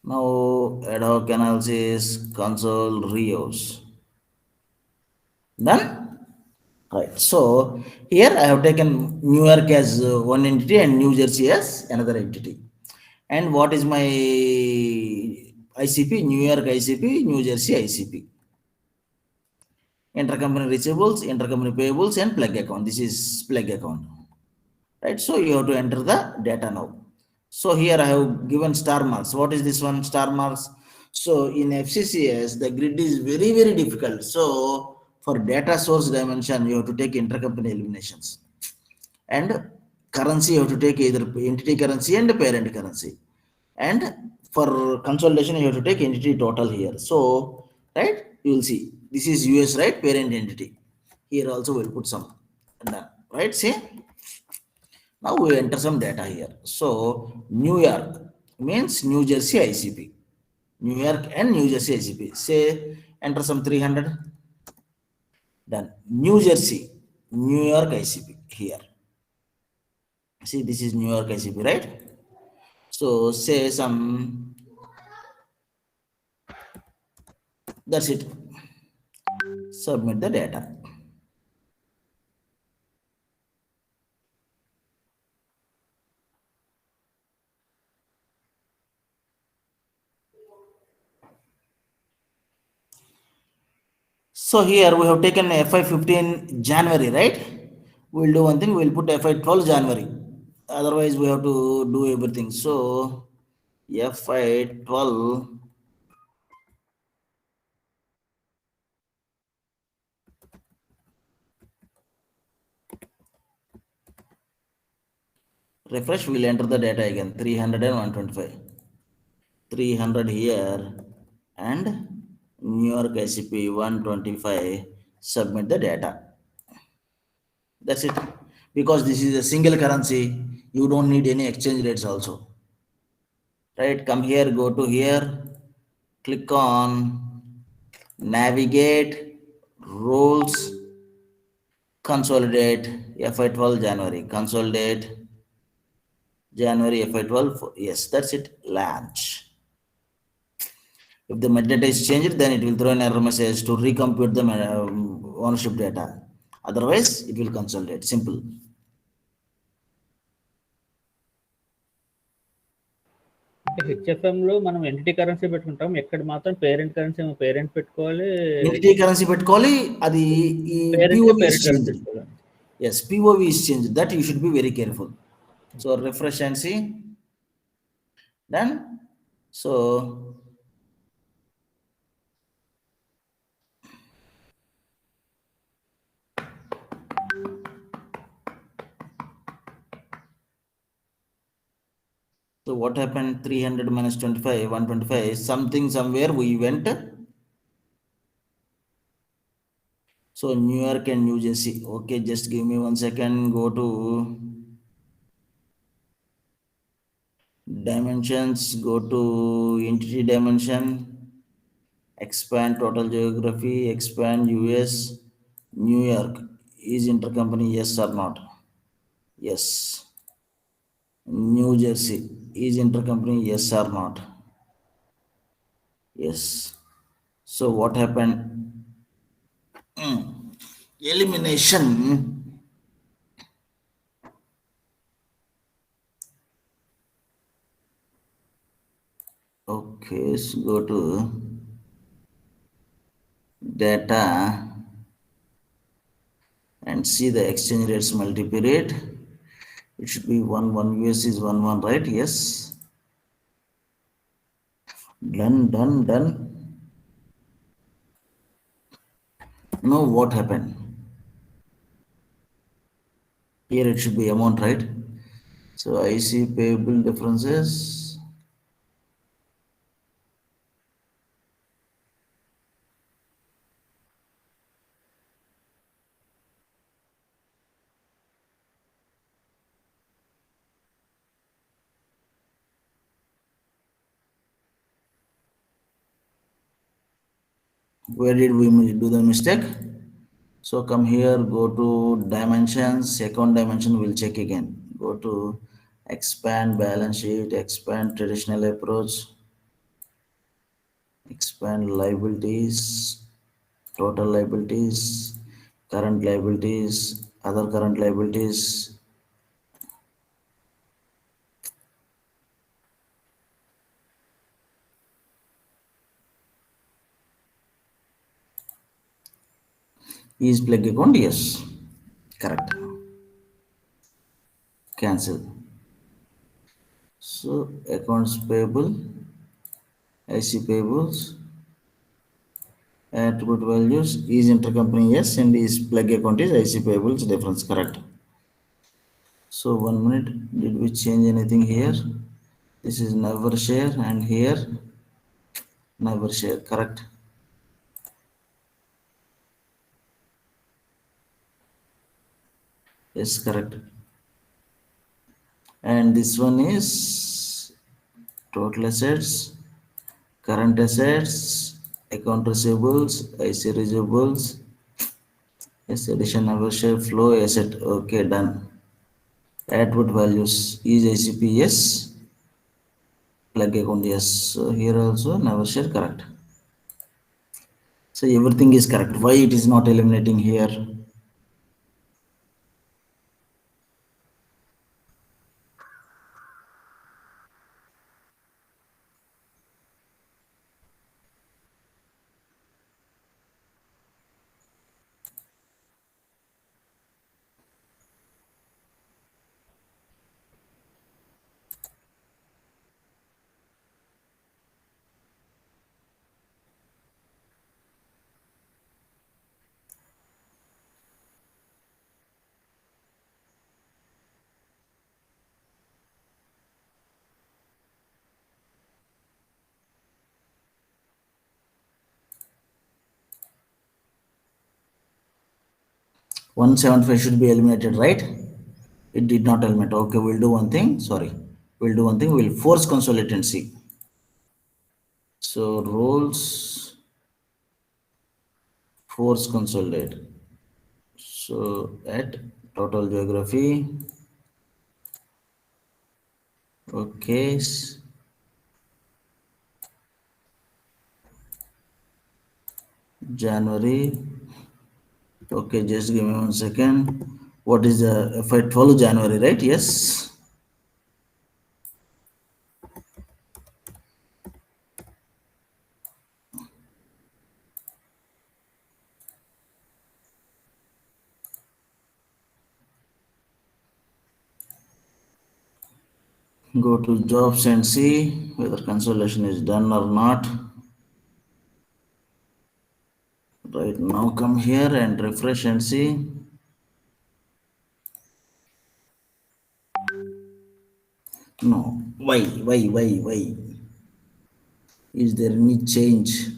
Now ad hoc analysis console reuse. Done? Right. So here I have taken New York as one entity and New Jersey as another entity. And what is my ICP? New York ICP, New Jersey ICP. Intercompany receivables, intercompany payables, and plug account. This is plug account. Right. So you have to enter the data now. So here I have given star marks. What is this one? Star marks. So in FCCS, the grid is very, very difficult. So for data source dimension, you have to take intercompany eliminations. And currency, you have to take either entity currency and parent currency. And for consolidation, you have to take entity total here. So, right, you will see this is US, right? Parent entity. Here also we'll put some done, right? See, now we enter some data here. So, New York means New Jersey ICP. New York and New Jersey ICP. Say, enter some 300. Done. New Jersey, New York ICP here. See, this is New York ICP, right? So, say some, that's it. Submit the data. So here we have taken FI 15 January, right? We'll do one thing, we'll put FI 12 January. Otherwise, we have to do everything. So FI 12 refresh, we'll enter the data again 300 and 125. 300 here and New York ICP 125. Submit the data. That's it. Because this is a single currency, you don't need any exchange rates also. Right? Come here, go to here, click on navigate, rules, consolidate FI 12 January, consolidate January FI 12. Yes, that's it. Launch. If the metadata is changed, then it will throw an error message to recompute the ownership data. Otherwise, it will consolidate. Simple. హెచ్ఎఫ్ఎం లో మనం entity currency పెట్టుకుంటాం, ఎక్కడ మాత్రం parent currency parent పెట్టుకోవాలి, Entity currency పెట్టుకోవాలి, అది ఈ parent POV is parent currency changed. పెట్టుకోవాలి. Yes, POV is changed. That you should be very careful. So refresh and see. Done. So what happened? 300 minus 25, 125, something somewhere we went. So New York and New Jersey. Okay, just give me 1 second. Go to dimensions, go to entity dimension, expand total geography, expand US, New York. Is intercompany, yes or not? Yes. New Jersey is intercompany, yes or not? Yes. So what happened? Elimination. Okay, so go to data and see the exchange rates multi-period. It should be 1 US is 1 right? Yes. Done. Now what happened? Here it should be amount, right? So I see payable differences. Where did we do the mistake? So come here, go to dimensions, account dimension, we'll check again. Go to expand balance sheet, expand traditional approach, expand liabilities, total liabilities, current liabilities, other current liabilities. Is plug account? Yes. Correct. Cancel. So accounts payable, IC payables, attribute values is intercompany yes, and is plug account is IC payables difference. Correct. So 1 minute, did we change anything here? This is never share, and here never share. Correct. Yes, correct. And this one is total assets, current assets, account receivables, IC receivables, yes, addition never share, flow asset. Okay, done. Attribute values is ICP yes, plug account yes. So here also never share. Correct. So everything is correct. Why it is not eliminating here? One 75 should be eliminated, right? It did not eliminate. Okay, we'll do one thing. Sorry. We'll do one thing. We'll force consolidate and see. So roles force consolidate. So at total geography. Okay. January. Okay, just give me 1 second. What is the if I follow January, right? Yes. Go to jobs and see whether consolidation is done or not. Right now, come here and refresh and see. No. Why? Why? Why? Why? Is there any change?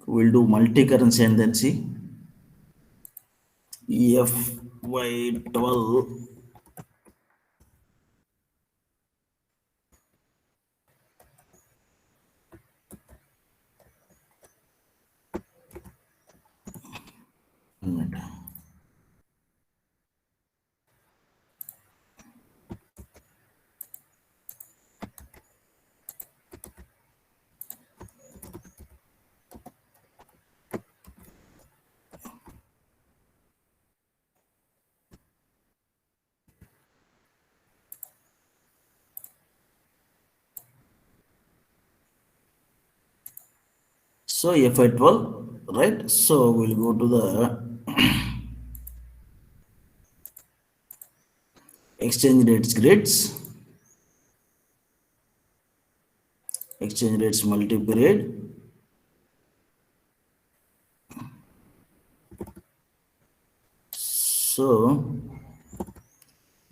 We'll do multi-currency and then see. FY12. So FY12, right? So we'll go to the exchange rates grids, exchange rates multi-period. So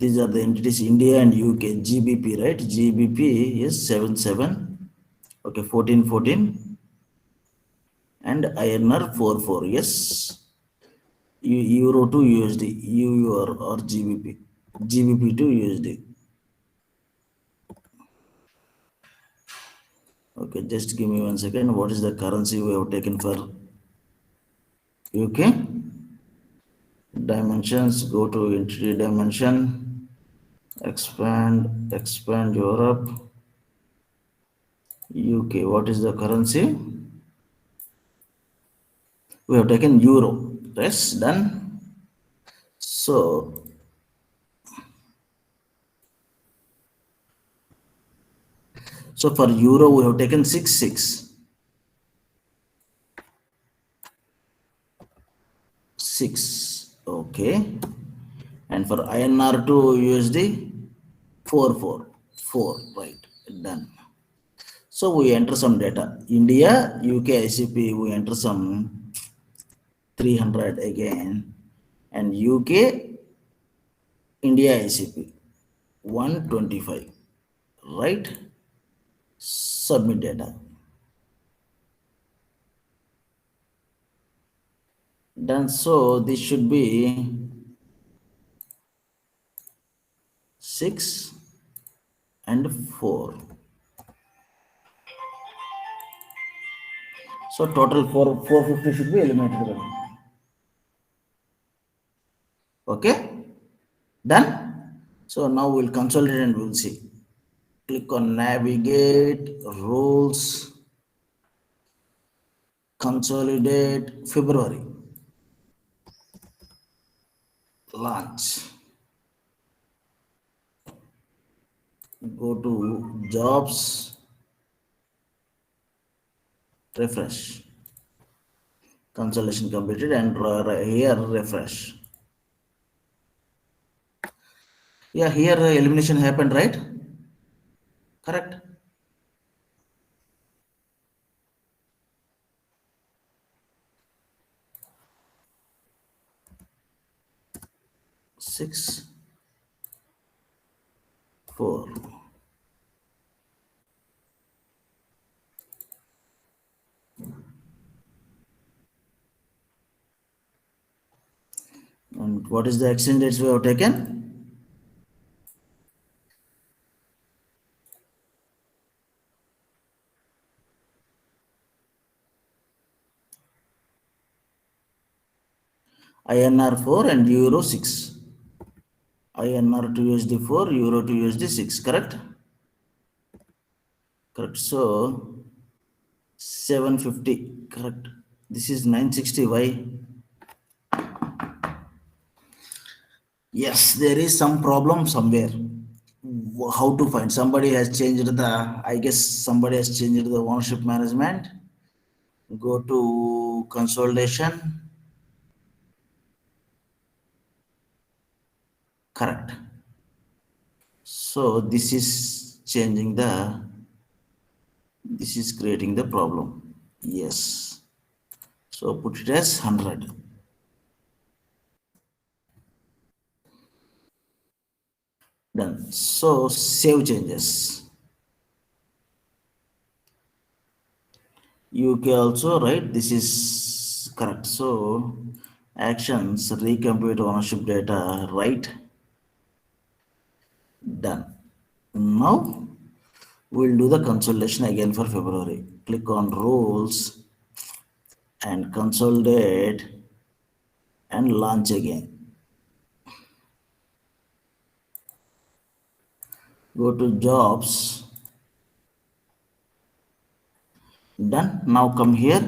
These are the entities India and UK. GBP, right? GBP is 77. Okay, 1414. And INR 44. Yes. Euro to USD. EUR or GBP. GBP to USD. Okay, just give me 1 second. What is the currency we have taken for UK? Dimensions, go to entity dimension, expand Europe, UK. What is the currency? We have taken euro. Yes, done. So for euro we have taken 6. Okay. And for INR to USD 4. Right, done. So we enter some data. India, UK, ICP, we enter some 300 again. And UK, India, ICP 125. Right? Submit data. Done. So this should be 6 and 4. So total 450 should be eliminated. Okay, done. So now we'll consolidate and we'll see. Click on navigate, rules, consolidate, February, launch. Go to jobs, refresh. Consolidation completed and here refresh. Yeah, here elimination happened, right? Correct. Six, 4. And what is the exchange rates we have taken? INR 4 and Euro 6. INR to USD 4, Euro to USD 6, correct? Correct. So 750, correct. This is 960. Why? Yes, there is some problem somewhere. How to find? Somebody has changed I guess somebody has changed the ownership management. Go to consolidation. Correct. So this is this is creating the problem. Yes. So put it as 100. Done. So save changes. UK also, right? This is correct. So actions, recompute ownership data, right? Done. Now we'll do the consolidation again for February. Click on rules and consolidate and launch again. Go to jobs. Done. Now come here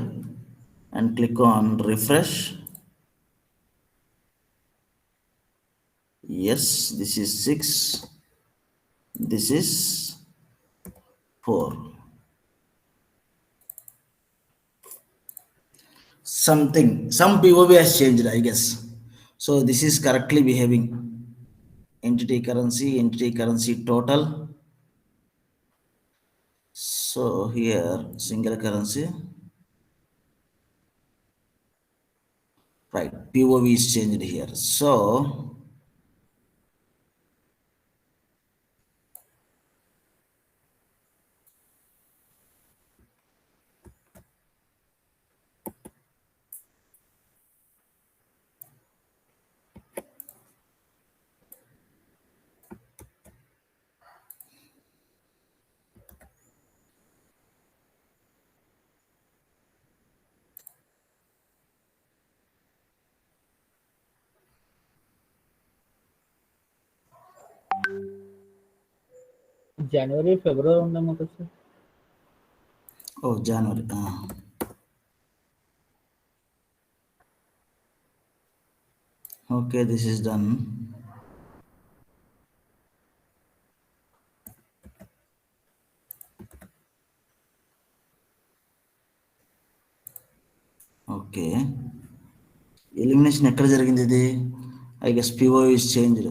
and click on refresh. Yes, this is 6. This is 4. Some POV has changed, I guess. So this is correctly behaving. Entity currency total. So here single currency. Right, POV is changed here. So జనవరి ఫిబ్రవరి ఉందేమో కదా sir. Oh, January. Okay, this is done. Okay, elimination ఎక్కడ జరిగింది ఇది? I guess PO is changed.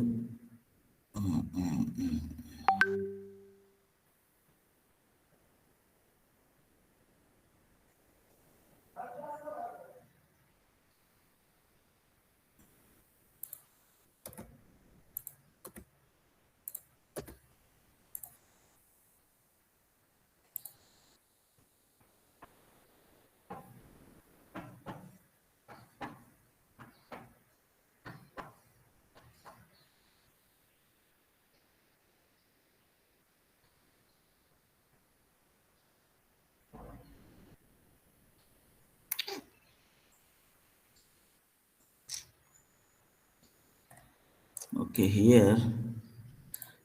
Okay, here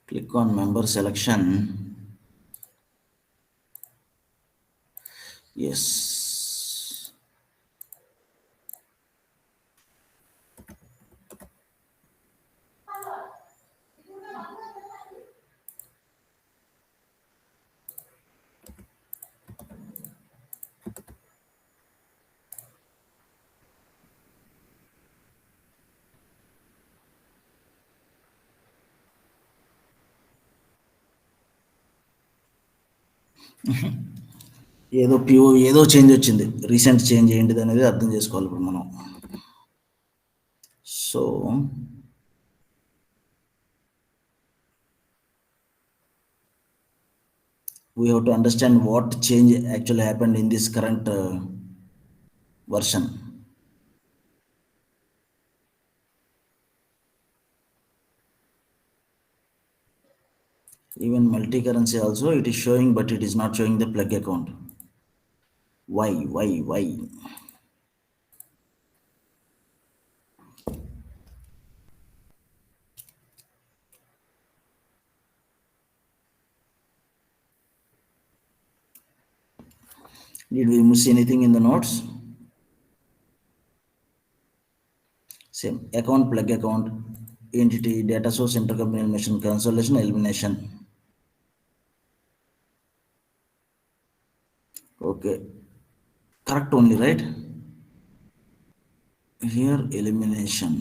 click on member selection. Yes. ఏదో PO ఏదో change వచ్చింది, recent change ఏంటిది అనేది అర్థం చేసుకోవాలి ఇప్పుడు మనం. So we have to understand what change actually happened in this current version. Even multi-currency also it is showing, but it is not showing the plug account. Why? Did we miss anything in the notes? Same account, plug account, entity, data source, intercompany elimination, cancellation, elimination. Okay, correct only, right? Here elimination.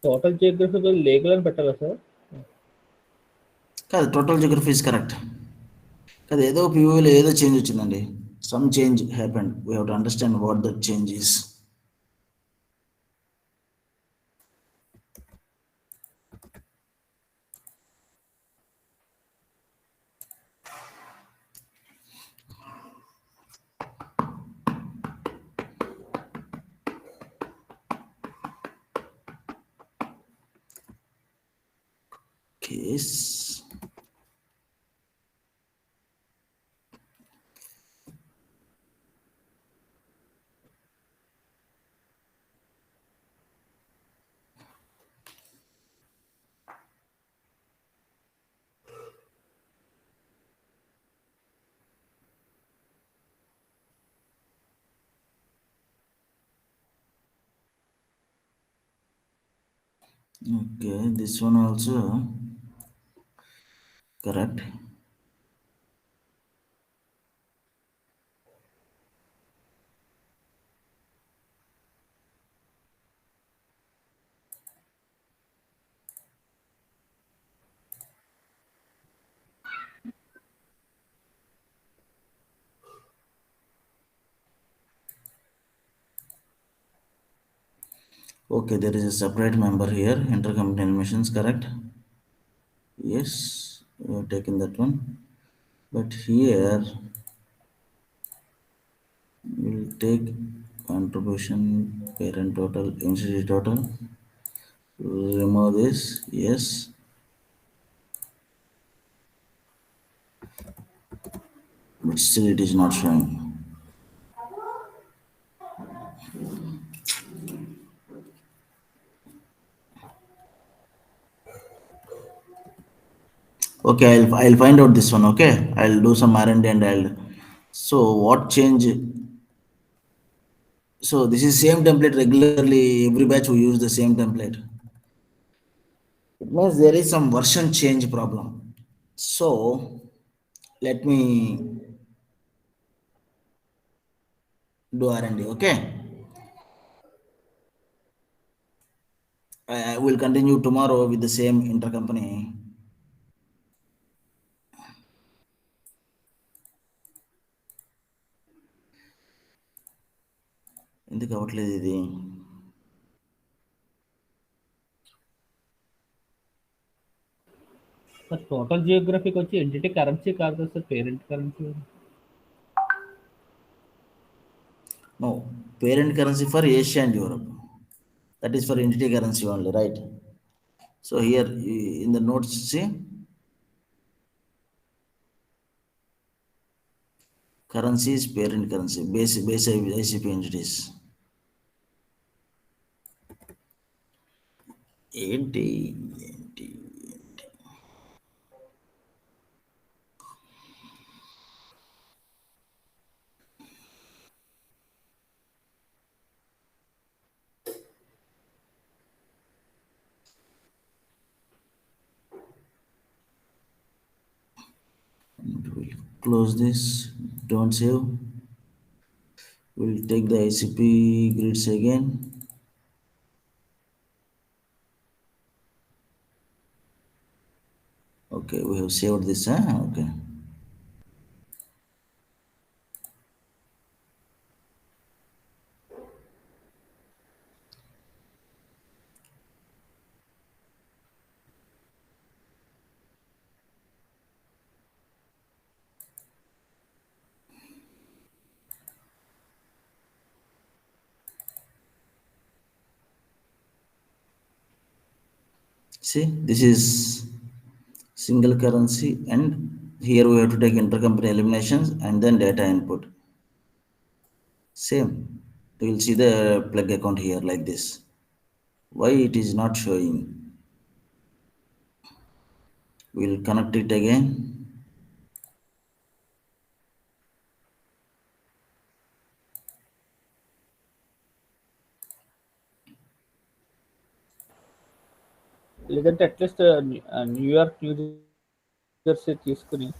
Total geographical legal అని పెట్టాలా sir? కాదు, total Geography is correct. కాదు, ఏదో పిఓలో ఏదో change వచ్చిందండి. Some change happened. We have to understand what that change is. Case. Okay, this one also correct. Okay, there is a separate member here, intercompany eliminations, correct? Yes, we have taken that one. But here we'll take contribution, parent total, entity total. Remove this, yes. But still it is not showing. Okay, I'll find out this one. Okay, I'll do some R&D and I'll. So what change? So this is same template regularly. Every batch we use the same template. It means there is some version change problem. So let me do R&D. Okay, I will continue tomorrow with the same intercompany. ఎందుకు అవ్వట్లేదు ఇది? Sir total జియోగ్రఫీకి వచ్చి entity currency కాదు కదా sir, parent currency. No, parent currency for Asia and Europe. That is for entity currency only, right? So here in the notes, see, currency is parent currency, base ICP entities. ఏంటి ఏంటి we'll close this, don't save. We'll take the ICP grids again. Okay, we have saved this, huh? Okay. See, this is single currency, and here we have to take intercompany eliminations and then data input. Same. You will see the plug account here like this. Why it is not showing? We'll connect it again. లేదంటే at least New York, new Jersey తీసుకుని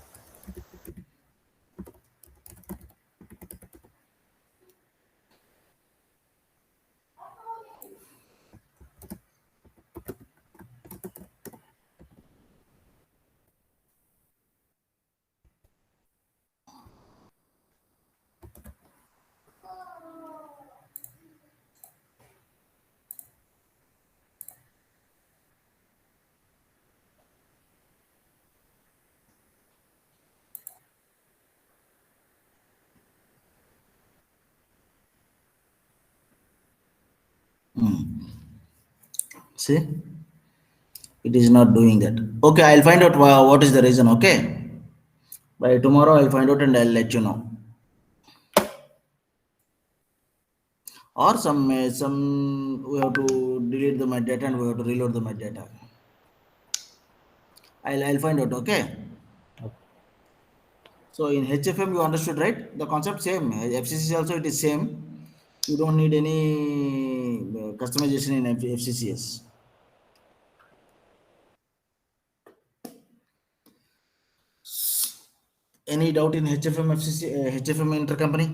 See, it is not doing that. Okay, I'll find out what is the reason. Okay, by tomorrow I'll find out and I'll let you know. Or some we have to delete the metadata and we have to reload the metadata. I'll find out. Okay. So in HFM you understood, right? The concept same. FCC also it is same. You don't need any customization in FCCS. Any doubt in HFM FCC HFM intercompany?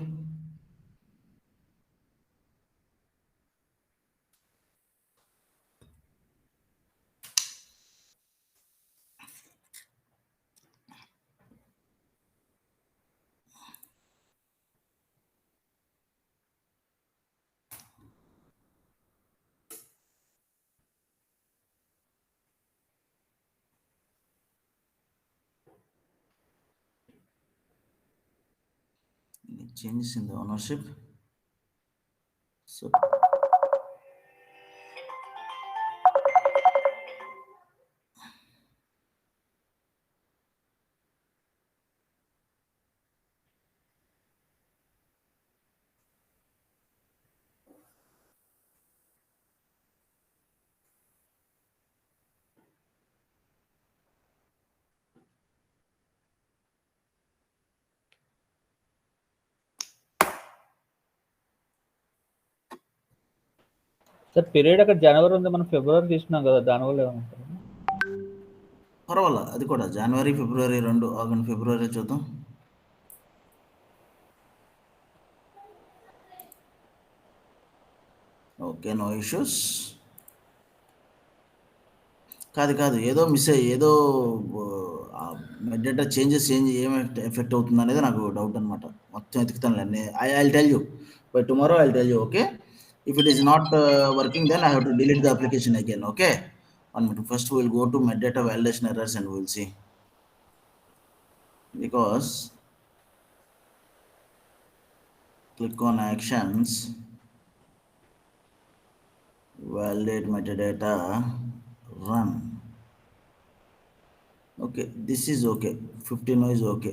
Any changes in the ownership? So sir period అక్కడ జనవరి ఉంది, మనం ఫిబ్రవరి తీసుకున్నాం కదా, దానివల్ల ఏమంటారు? పర్వాలా, అది కూడా జనవరి ఫిబ్రవరి రెండు ఆగండి, ఫిబ్రవరి చూద్దాం. Okay, no issues. కాదు ఏదో మిస్ అయ్యి ఏదో డేటా చేంజెస్ ఏం ఎఫెక్ట్ అవుతుంది అనేది నాకు డౌట్ అనమాట. మొత్తం ఎతుకుతానులే, I tell you by tomorrow, I tell you. Okay, if it is not working then I have to delete the application again. Okay, 1 minute. First we'll go to metadata validation errors and we'll see, because click on actions, validate metadata, run. Okay, this is okay, 15 is okay,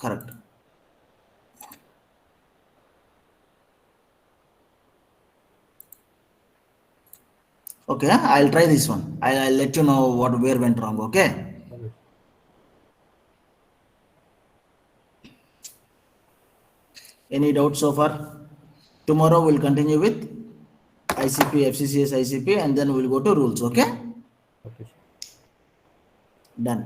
correct. Okay, I'll try this one. I'll let you know where went wrong. Okay, any doubts so far? Tomorrow we'll continue with ICP, FCCS ICP, and then we'll go to rules. Okay, okay sir. done.